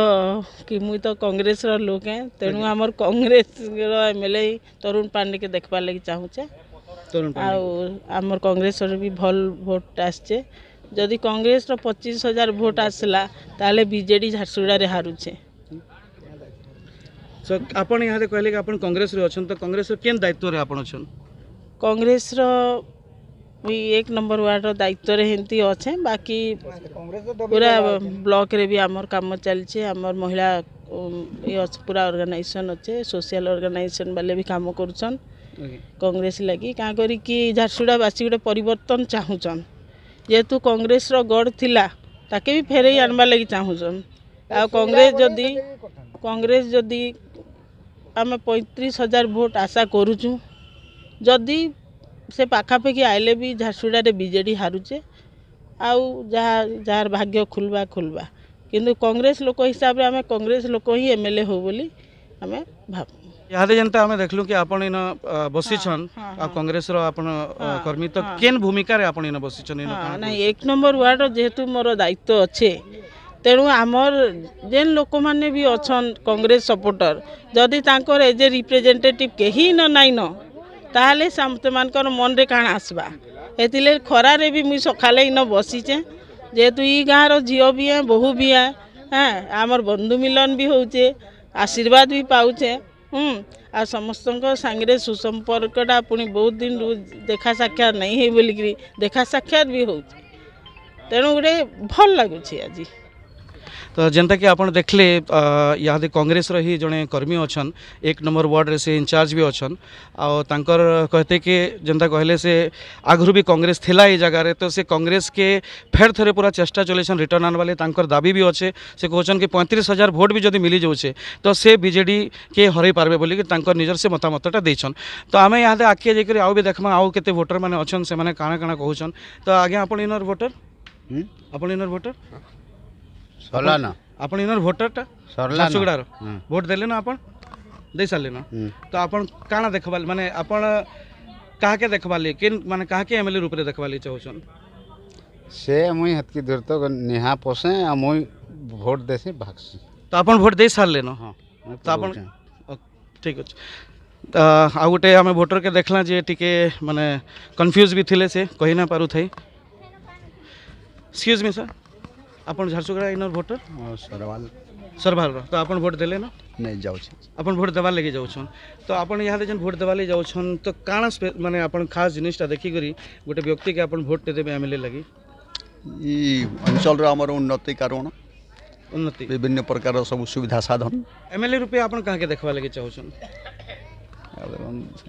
कि मुई तो कांग्रेस रो लोक हैं, तेणु आमर कांग्रेस रो एमएलए तरुण पांडे के देखबार लगी चाहूचे। आमर कांग्रेस रो भी भल भोट आसचे। जदि कांग्रेस रो 25,000 भोट आसला ताले बीजेडी झारसुगुड़ा रे हारुचे। सो आपण यहाँ कहले कि आपण कांग्रेस रे अछन, तो कांग्रेस रो केन दायित्व रे आपण अछन? कांग्रेस रो भी 1 नंबर वार्ड दायित्व रे हेंती अच्छे। बाकी पूरा ब्लॉक रे भी आमर काम चलছে। आमर महिला ये पूरा ऑर्गेनाइजेशन अच्छे, सोशल ऑर्गेनाइजेशन वाले भी काम करुछन कांग्रेस लगी। क्या करी कि झारसुगुड़ा बासी गोटे परिवर्तन चाहूचन, जेहेतु कांग्रेस रो गढ़ थिला ताके भी फेरई आनबा लगी चाहूचन। आ कांग्रेस जदि आम 35,000 भोट आशा करुचु, जदि से पाखापाखि आइले भी झारसुगुड़ा रे बीजेडी हारुचे। आउ जार भाग्य खुलबा खुलबा, किंतु कांग्रेस लोक हिसाब रे आमे कांग्रेस लोक ही एमएलए हो बोली आमे भाव। यादे जनता आमे देखलु कि आपण इन बसी छन आ कांग्रेस रो आपण कर्मी, तो केन भूमिका रे आपण इन बसी छन? नहीं 1 नंबर वार्ड जेहेतु मोर दायित्व अच्छे, तेणु आमर जेन लोक माने भी अच्छन कांग्रेस सपोर्टर, जदि तांकर एज ए रिप्रेजेंटेटिव केही न नाइन ताहले सेमानकर मन रे काण आसबा। एतिले खरा रे भी मुई सखाले इन बसीचे, जेहेतु ई गाँव रो झील भी है, बहु भी है, हाँ आमर बंधु मिलन भी होचे, आशीर्वाद भी पाउचे। आ समस्त सांगे सुसंपर्कटा पुणी बहुत दिन देखा साक्षात नहीं है बोलिकी देखा साक्षात भी हो, तेणु गोटे भल लगुच आज। तो जनता कि आपण देखले यहाँ कांग्रेस ही जड़े कर्मी अच्छन, 1 नंबर वार्ड रे से इंचार्ज भी अच्छन। आ तांकर कहते कि जनता कहले से आगु भी कांग्रेस थिला ये जगह रे, तो से कांग्रेस के फेर थरे पूरा चेष्टा चलेछन रिटर्न आने वाले। तांकर दाबी भी अच्छे, से कहछन कि 35,000 भोट भी जदि मिली जाऊे तो से बीजेडी के हरई पारबे बोली कि तांकर निजर से मतामतटा देछन। तो आमे यहाँ आगे जाकर आउ भी देखमा आउ केते वोटर माने अच्छन, से माने काना काना कहछन। तो आगे आपण इनर वोटर आपण इनर वोटर सरलाना आपण इनर वोटरटा झारसुगुड़ा वोट देले ना? आपण दे सारले ना? तो आपण काना देखबाल माने आपण काहा के देखबाले केन माने काहा के एमएलए रूप रे देखबाले चाहछन? से मुई हतकी दूर तो नेहा पोसे आ मुई वोट देसी भागसी। तो आपण वोट दे सारले ना? हां तो आपण ठीक अछि। आ गोटे आमे वोटर के देखला जे टिके माने कंफ्यूज भी थिले, से कहि ना पारु थई। एक्सक्यूज मी सर, आपण झारसुगुड़ा इनर वोटर? सरवाल तो आपण वोट देले ना? नहीं जाऊ आपण वोट देवा लगे जाउछन। तो आपण यहाँ जन वोट देवा लगे जाउछन, तो काना माने आपण खास जिनिसटा देखि करी गोटे व्यक्ति के आपण वोट देबे एमएलए लगी? ई अंचल रे हमर उन्नति कारण, उन्नति विभिन्न प्रकार सब सुविधा साधन। एमएलए रूपे आपण कहा के देखवा लगे चाहछन?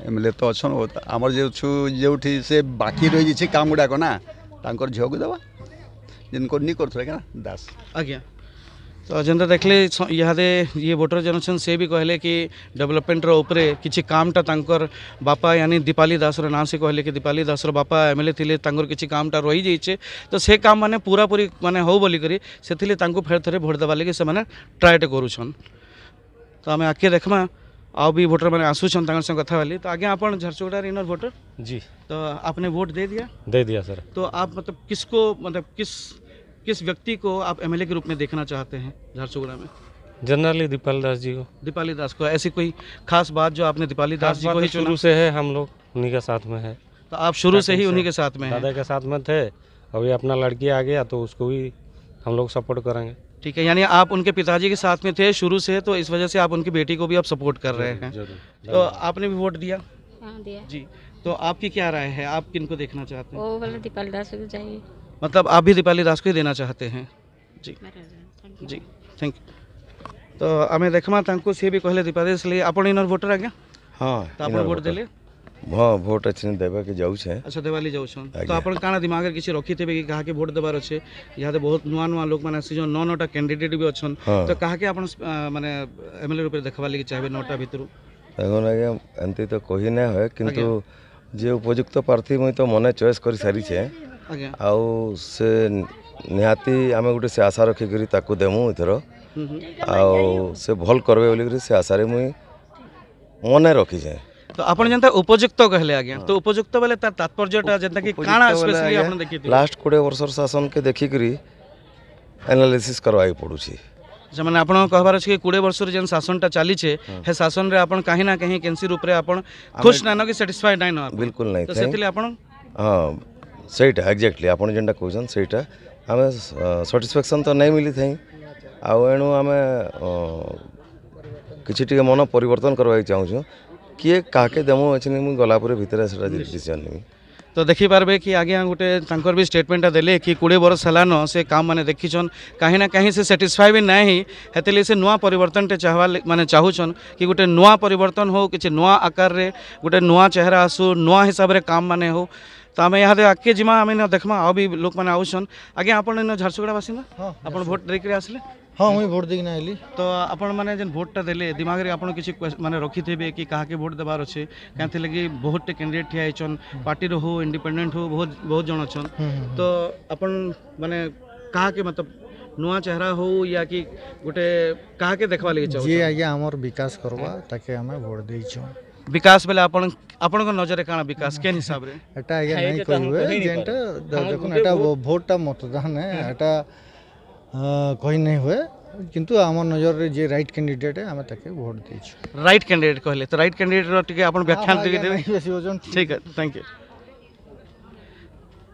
एमएलए तो अच्छन हमर जे जोठी से बाकी रही छै काम गुडा को ना, तांकर झियो को देबा जिनको नहीं करथले क्या दास। आज्ञा तो जनता देखले यहाँ ये वोटर जन छन, से भी कहले कि डेवलपमेंट रो ऊपर किछि कामटा तांकर बापा यानी दीपाली दास रो नाम से कहले कि दीपाली दास रो बापा एमएलए थिले, तांकर किछि कामटा रही जाइछे। तो से काम माने पूरा पूरी माने हो बोली करी सेथिले तांको फेर थरे वोट देबा लगे से माने ट्राइट करूछन। तो आमे आके देखमा आ भी वोटर माने आसुछन तांकर संग कथा वाली। तो आगे आपण झारसुगुड़ा इनर वोटर जी, तो आपने वोट दे दिया? दे दिया सर। तो आप मतलब किसको, मतलब किस व्यक्ति को आप एमएलए के रूप में देखना चाहते हैं झारसुगुड़ा में? जनरली दीपाली दास जी को। दीपाली दास को। ऐसी कोई खास बात जो आपने दीपाली दास जी को ही शुरू से है, हम लोग उन्हीं के साथ में है। तो आप शुरू से ही उन्हीं के साथ में हैं? दादा के साथ में थे, अभी अपना लड़की आ गया तो उसको भी हम लोग सपोर्ट करेंगे। ठीक है, यानी आप उनके पिताजी के साथ में थे शुरू से, तो इस वजह से आप उनकी बेटी को भी आप सपोर्ट कर रहे हैं। तो आपने भी वोट दिया? हाँ दिया जी। तो आपकी क्या राय है, आप किनको देखना चाहते हैं? वो वाला दीपाली दास को चाहिए। मतलब आप भी दीपाली दास को ही देना चाहते हैं? जी जी, थैंक यू। तो आम देखमा तांको सी भी कहले दीपाली दास लिए आपण इनर वोटर आ गया। हाँ तो आपण वोट देले? हाँ भोट अच्छे देवा के जाऊ छे। अच्छा देवाली जाऊ छन। तो आपण काना दिमाग रे किछि रखी थेबे कि कहा के वोट देबार अछि? यादे बहुत नुआ नुआ लोग माने आसी जो 9-9टा कैंडिडेट भी अछन। तो कहा के आपण माने एमएलए रूप देखबा लागि चाहबे 9टा भितरु? देखो आज्ञा एंती तो कहि नै होय, किंतु जे उपयुक्त प्रार्थी मुई तो मने चॉइस करि सारी छे। आज्ञा आउ से निहाती आमे गुटे से आशा रखी करी ताकू देमु इथरो। आउ से भल करबे बोली करी से आशा रे मुई मने रखी छे। तो आपण जनता उपयुक्त कहले आज्ञा, तो उपयुक्त बेले तार तात्पर्यटा जनता कि काना स्पेशली आपण देखि लास्ट 20 वर्षर शासन के देखि करी एनालिसिस करवाई पड़ू छी। जमाने आपण कहबार अछि कि 20 वर्ष रे जन शासनटा चाली छे, हे शासन रे आपण काहे ना कहीं कैंसी रूप रे आपण खुश ना न कि सेटिस्फाइड नै न? बिल्कुल नै। तो सेतिले आपण हां सेटा एग्जैक्टली आपण जेंटा कहउछन सेटा हमें सैटिस्फैक्शन तो नै मिली थई। आ एणु हमें किछि टिके मन परिवर्तन करबा चाहू छु। किए काके देमो अछि मु गला पुरे भीतर सेटा डिसीजन नेमी। तो देखि पारबे कि आगे गोटे तांकर भी स्टेटमेंट देले कि 20 वर्ष हलान से काम माने देखिछन, कहीं ना कहीं से सेटिस्फाई भी नहीं हेतले से नुआ परिवर्तन टे चाहवा माने चाहूछन कि गोटे नुआ परिवर्तन हो, किछि नुआ आकार रे गोटे नुआ चेहरा आसु, नुआ हिसाब रे काम माने हो। तो आम यहाँ आगे जिमा आम देखमा आ भी लोक मैंने आउसन। आगे आपन झारसुगुड़ा बासिंदा आपन वोट देके आसले? हाँ मुई वोट देना आइली। तो आपण माने जन वोटटा देले दिमाग रे आपण किछि माने रखी थेबे कि काहा के वोट देबार अछि? कांथि लगी बहुत कैंडिडेट ठिया आइछन, पार्टी रो हो इंडिपेंडेंट हो, बहुत बहुत जण छन। तो आपण माने काहा के मतलब नुआ चेहरा हो या कि गोटे काहा के देखबा लागि चाहो? जे आज्ञा हमर विकास करबा ताके हमें वोट देइ छ। विकास बेले आपण को नजर काना विकास के हिसाब रे? एटा आज्ञा नै कहबे जेंटा देखुन एटा वोटटा मतदान है, एटा कहीं नहीं हुए, किंतु आम नजर रे जे राइट कैंडिडेट है हमें ताके वोट देइ छ। राइट कैंडिडेट कहले तो राइट कैंडिडेट रो टिके आपण व्याख्यान दे देबे? ठीक है, थैंक यू।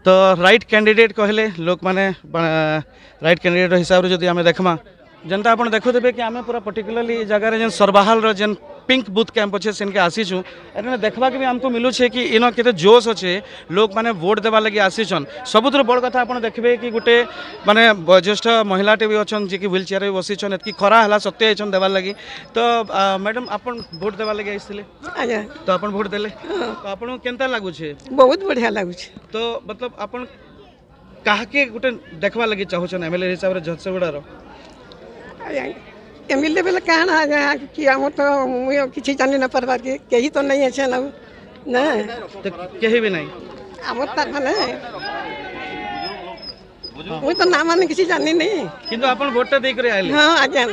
तो राइट कैंडिडेट कहले लोक माने राइट कैंडिडेट हिसाब रे जदि हमें देखमा जनता आपण देखो देबे कि हमें पूरा पर्टिकुलरली जगह रे जन सरबाहाल रो जन पिंक बूथ कैंप अच्छे से आसी छूँ एने देखा कि हमको मिलू छे कि इन केते जोश अच्छे लोक माने वोट देवा लगी आसीछन। सबुतर बड़ कथा आपन देखबे कि गोटे माने वयोज्येष्ठ महिलाटे भी अच्छन जे कि व्हील चेयर रे बसीछन, एतकी खरा हला सत्य आइछन देवा लगी। तो मैडम आपन वोट देवा लगी आइसले? आज्ञा तो आपन वोट देले? तो आपन केनता लागु छे? बहुत बढ़िया लागु छे। तो मतलब आपन काहा के गोटे देखवा लगी चाहछन एमएलए हिसाब रे झरसुगुड़ा रो? एमएलए बेले कहना है कि हम तो मुझे किसी जाने ना परवार के कहीं तो नहीं है ना ना तो कहीं भी नहीं हम तो माने मुझे तो नाम माने किसी जाने नहीं किंतु अपन वोट दे करे आइले? हां आज्ञा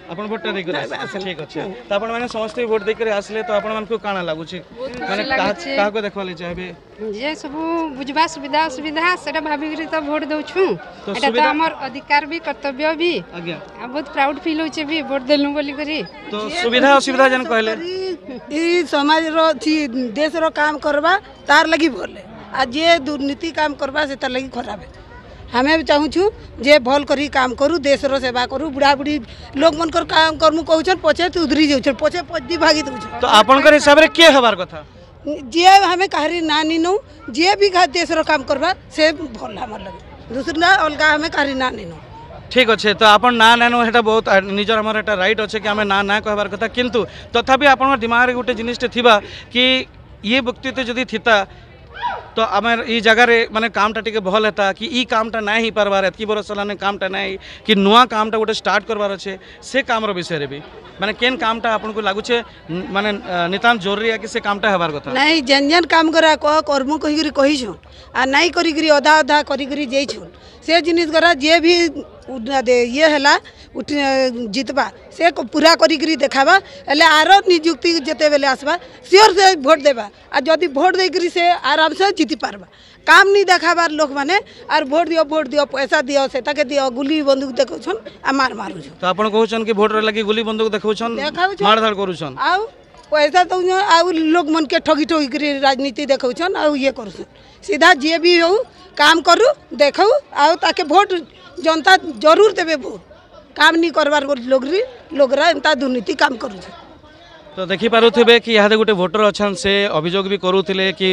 अपन वोट दे करे ठीक अछि। तो अपन माने समस्त वोट दे करे आसले तो अपन मन को काना लागु छै माने काहा को देखवाले चाहबे? जे सब बुझबा सुविधा सुविधा सेटा भाबी करी तो वोट दउ छु। एटा तो हमर अधिकार भी कर्तव्य भी। आज्ञा बहुत प्राउड फील होचे भी वोट देलु बोली करी। तो सुविधा असुविधा जन कहले ई समाज रो थी देश रो काम करबा तार लगी बोले आ जे दुर्नीति काम करबा से तार लगी खराब है। हमें भी चाहूँ छू जे भल करी काम करू, देश रो सेवा करू, बुढ़ा बुढ़ी लोग मन कर काम करमु कहउछन पछे तू उधरी जाउछन पछे पद्दी भागी दउछ। तो आपन कर हिसाब रे के हबार कथा? जे हमें कहरी ना निनु जे भी देश रो काम करबा से भल हमर लगे, दूसरा ना अलगा हमें कहरी ना निनु। ठीक अच्छे। तो आपन ना नानो हेटा बहुत निजर हमर हेटा राइट अच्छे कि हमें ना कहबार कथा, किंतु तथापि आपन दिमाग रे गोटे जिनिसटे थिबा कि ये व्यक्तित्व जदि थिता तो आम ई जगार माने कामटा टिके भल हेता कि ई कामटा ना ही पारबार एतकी बरस लाने कामटा नहीं कि नुआ कामटा गोटे स्टार्ट करबार अच्छे से काम विषय रे भी माने केन कामटा आपन को लागु छे माने नितांत जरूरी है कि से कामटा हेबार कथा? नहीं जन जन काम करा कर्म कहि कहि छु आ नहीं करी अधा अधा करी जई छु से जिनिस करा जे भी ये हला जितबा से पूरा करी देखाबा एले आरो नियुक्ति जते बेले आसबा सियोर से वोट देबा आ जदी वोट देकरी से आराम से जीति पारबा। काम नहीं देखाबार लोक माने आर वोट दियो पैसा दियो से ताके दियो गुली बंदूक देखौछन आ मार मारुछन। तो आपन कहउछन कि वोट रे लगी गुली बंदूक देखौछन मार धाड़ करूछन आ पैसा तो आ लोग मन के ठगी ठगी करी राजनीति देखौछन आ ये करूछन। सीधा जे भी हो काम करू देखौ आ ताके वोट जनता जरूर देवे भोट काम नहीं करवार लोगरा एंता दुर्नीति काम करूँ। तो देखी पारुथिबे कि यहाँ गोटे भोटर अच्छा से अभियोग भी करूले कि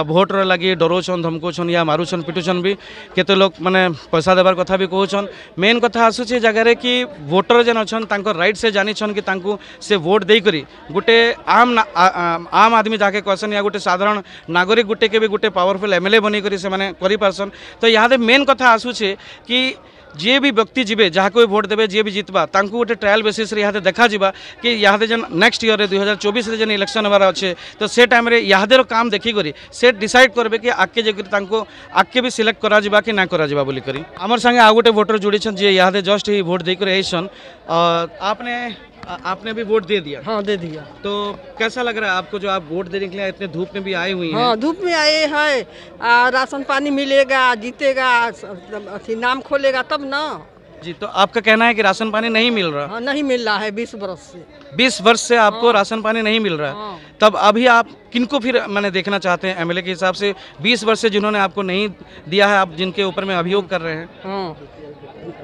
भोटर लगी डरोन धमकाउन या मारुछन पिटुछन भी केते लोग माने पैसा देवार कथा भी कहउछन। मेन कथा आसुचे जगह कि भोटर जेन अच्छा राइट से जानिछन कि तांको से वोट दे करी गोटे आम आदमी जाके कहसन या गोटे साधारण नागरिक गोटे के भी गोटे पावरफुल एमएलए बनी करी से माने करि पारसन। तो यहाँ मेन कथा आसुचे कि जे भी व्यक्ति जीवे जहाँ कोई वोट देवे जे भी जितबा तांको गोटे ट्रायल बेसिस रे यहाँ देखा जिबा कि यहाँ जेन नेक्स्ट ईयर 2024 रे जेन इलेक्शन होबार अच्छे तो से टाइम रे यहाँ काम देखी करी से डिसाइड करबे कि आगे जेकरी तांको आगे भी सिलेक्ट करा जिबा कि ना करा जिबा बोली करी। हमर संगे आ गोटे वोटर जुड़ी छन जे यहाँ जस्ट ही वोट देकर आइसन। आपने भी वोट दे दिया? हाँ दे दिया। तो कैसा लग रहा है आपको जो आप वोट देने के लिए इतने धूप में भी आए हुई हैं? हाँ धूप में आए हैं, राशन पानी मिलेगा, जीतेगा, नाम खोलेगा तब ना जी। तो आपका कहना है कि राशन पानी नहीं मिल रहा? हाँ नहीं मिल रहा है 20 वर्ष से। 20 वर्ष से आपको राशन पानी नहीं मिल रहा है। हाँ। तब अभी आप किनको फिर मैंने देखना चाहते हैं एमएलए के हिसाब से 20 वर्ष से जिन्होंने आपको नहीं दिया है, आप जिनके ऊपर में अभियोग कर रहे हैं? हाँ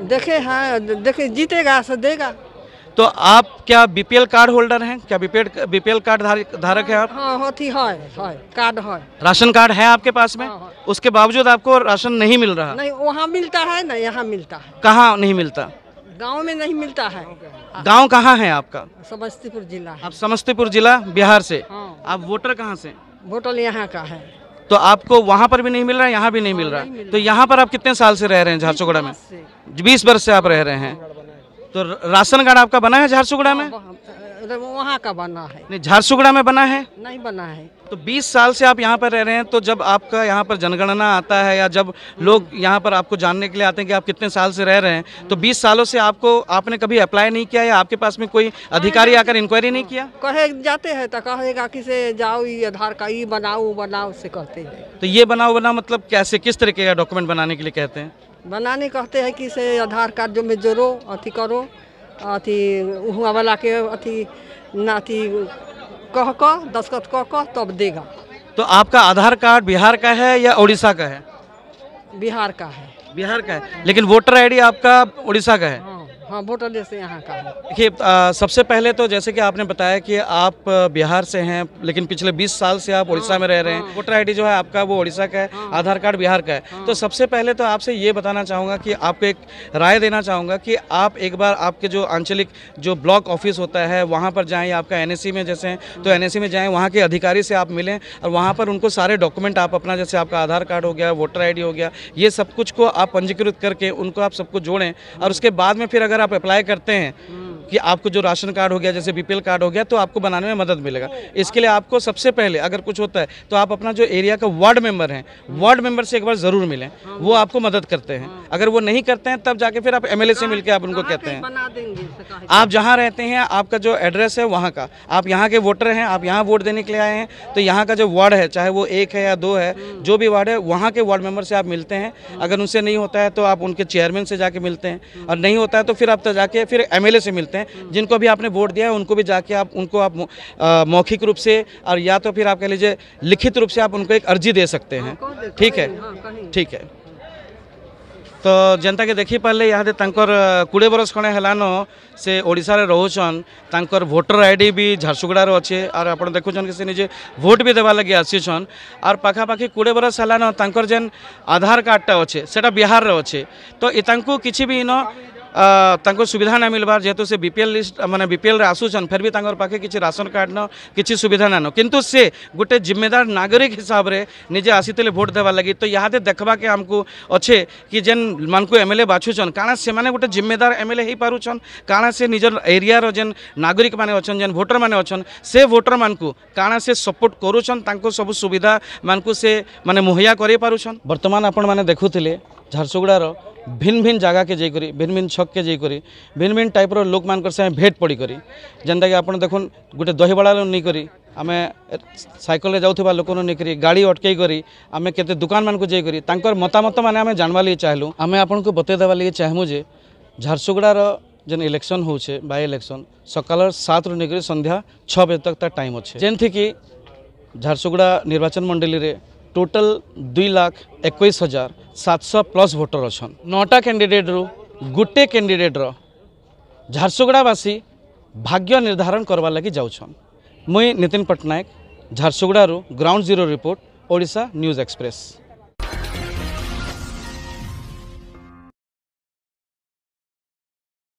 देखे हाँ देखे जीतेगा से देगा। तो आप क्या बीपीएल कार्ड होल्डर हैं? क्या बीपीएल कार्ड धारक है आप? हाँ होती है कार्ड है। राशन कार्ड है आपके पास में? हाँ। उसके बावजूद आपको राशन नहीं मिल रहा? नहीं वहाँ मिलता है ना यहाँ मिलता है। कहाँ नहीं मिलता? गांव में नहीं मिलता है। गांव कहाँ है आपका? समस्तीपुर जिला है। आप समस्तीपुर जिला बिहार से? हाँ। आप वोटर कहाँ से? वोटर यहाँ का है। तो आपको वहाँ पर भी नहीं मिल रहा है, यहाँ भी नहीं मिल रहा है। तो यहाँ पर आप कितने साल से रह रहे हैं झारसुगुड़ा में? 20 वर्ष से आप रह रहे हैं। तो राशन कार्ड आपका बना है झारसुगुड़ा में? वहाँ का बना है। नहीं झारसुगुड़ा में बना है? नहीं बना है। तो 20 साल से आप यहाँ पर रह रहे हैं, तो जब आपका यहाँ पर जनगणना आता है या जब लोग यहाँ पर आपको जानने के लिए आते हैं कि आप कितने साल से रह रहे हैं, तो 20 सालों से आपने कभी अप्लाई नहीं किया या आपके पास में कोई अधिकारी आकर इंक्वायरी नहीं किया? कहे जाते हैं तो कहेगा कि से जाओ ये आधार कार्ड ये बनाओ से कहते हैं। तो ये बनाओ मतलब कैसे, किस तरीके का डॉक्यूमेंट बनाने के लिए कहते हैं? बनाने कहते हैं कि से आधार कार्ड जो में जोड़ो अथी करो अथी वहाँ वाला के अथी ना अथी कह दस्खत कह तब देगा। तो आपका आधार कार्ड बिहार का है या उड़ीसा का है? बिहार का है। बिहार का है, लेकिन वोटर आईडी आपका उड़ीसा का है? हाँ वोटर लिस्ट यहाँ का है। देखिए सबसे पहले तो जैसे कि आपने बताया कि आप बिहार से हैं लेकिन पिछले 20 साल से आप उड़ीसा में रह रहे हैं। वोटर आईडी जो है आपका वो उड़ीसा का है, आधार कार्ड बिहार का है। तो सबसे पहले तो आपसे ये बताना चाहूँगा कि आपको एक राय देना चाहूँगा कि आप एक बार आपके जो आंचलिक जो ब्लॉक ऑफिस होता है वहाँ पर जाएँ, आपका NAC में जैसे हैं तो NAC में जाएँ, वहाँ के अधिकारी से आप मिलें और वहाँ पर उनको सारे डॉक्यूमेंट आप अपना जैसे आपका आधार कार्ड हो गया, वोटर ID हो गया, ये सब कुछ को आप पंजीकृत करके उनको आप सबको जोड़ें और उसके बाद में फिर अगर आप अप्लाई करते हैं कि आपको जो राशन कार्ड हो गया जैसे बीपीएल कार्ड हो गया तो आपको बनाने में मदद मिलेगा। इसके लिए आपको सबसे पहले अगर कुछ होता है तो आप अपना जो एरिया का वार्ड मेंबर हैं, वार्ड मेंबर से एक बार ज़रूर मिलें, वो आपको मदद करते हैं। अगर वो नहीं करते हैं तब जाके फिर आप एमएलए से मिलकर आप उनको कहते हैं। आप जहाँ रहते हैं आपका जो एड्रेस है वहाँ का, आप यहाँ के वोटर हैं, आप यहाँ वोट देने के लिए आए हैं तो यहाँ का जो वार्ड है चाहे वो 1 है या 2 है, जो भी वार्ड है वहाँ के वार्ड मेंबर से आप मिलते हैं। अगर उनसे नहीं होता है तो आप उनके चेयरमैन से जाके मिलते हैं और नहीं होता है तो फिर आप जाके फिर एमएलए से मिलते हैं। जिनको भी आपने वोट दिया है उनको भी जाके आप उनको आप मौखिक रूप से और या तो फिर आप कह लीजिए लिखित रूप से आप उनको एक अर्जी दे सकते हैं। ठीक है, ठीक है। तो जनता के देखी पारे यहाँ 20 बरस खड़े हेलान से ओडिशा रे रोचन, तांकर वोटर आईडी भी झारसुगुड़ार अच्छे और आप देखुन कि से निजे भोट भी देवा लगे आसीछन और पाखापाखि 20 बरस हेलान तांकर जेन आधार कार्डटा अच्छे सेटा बिहार रे अच्छे तो इतांको किछि भी इन तांको सुविधा ना मिलबार जेहेतु से बीपीएल लिस्ट माने बीपीएल रे आसुछन फिर भी तांकर पाखे किछि राशन कार्ड न किछि सुविधा ना किंतु से गोटे जिम्मेदार नागरिक हिसाब रे निजे आसीतले वोट देवा लगी। तो यहाँ देखा के हमको अच्छे कि जेन मानकु एमएलए बाछुछन काना से माने गोटे जिम्मेदार एमएलए ही पारुछन, काना से निजर एरिया रो जेन नागरिक माने अछन जेन वोटर माने अछन से वोटर मानकु काना से सपोर्ट करूछन, तांको सब सुविधा मानकु से माने मुहैया करे पारुछन। वर्तमान आपण माने देखुथिले झारसुगुड़ार भिन्न भिन्न जगह के जाइकरी भिन्न भिन्न छक के जाइकरी भिन्न भिन्न टाइप लोक मान से भेट पड़ी करी जेनटा कि आपन देखुन गोटे दहीबड़ा नहीं करी आमे साइकल जाऊथबा लोक नहीं करी गाड़ी अटकई करी आमे केते दुकान मान को जाई करी तांकर मतामत माने आमे जानवा लिए चाहलु। आमे आपन को बते देवा लिए चाहमु जे झारसुगुड़ार जेन इलेक्शन होछे बाय इलेक्शन सकाल 7 रु निकरी संध्या 6 बजे तक ता टाइम अच्छे जेनथि कि झारसुगुड़ा निर्वाचन मंडली रे टोटल 2,21,700 प्लस भोटर अच्छा 9टा कैंडिडेट रु गोटे कैंडिडेट झारसुगुड़ावासी भाग्य निर्धारण करवा लगी जाऊन। मुई Nitin Pattanayak Jharsuguda ground zero report Odisha news express.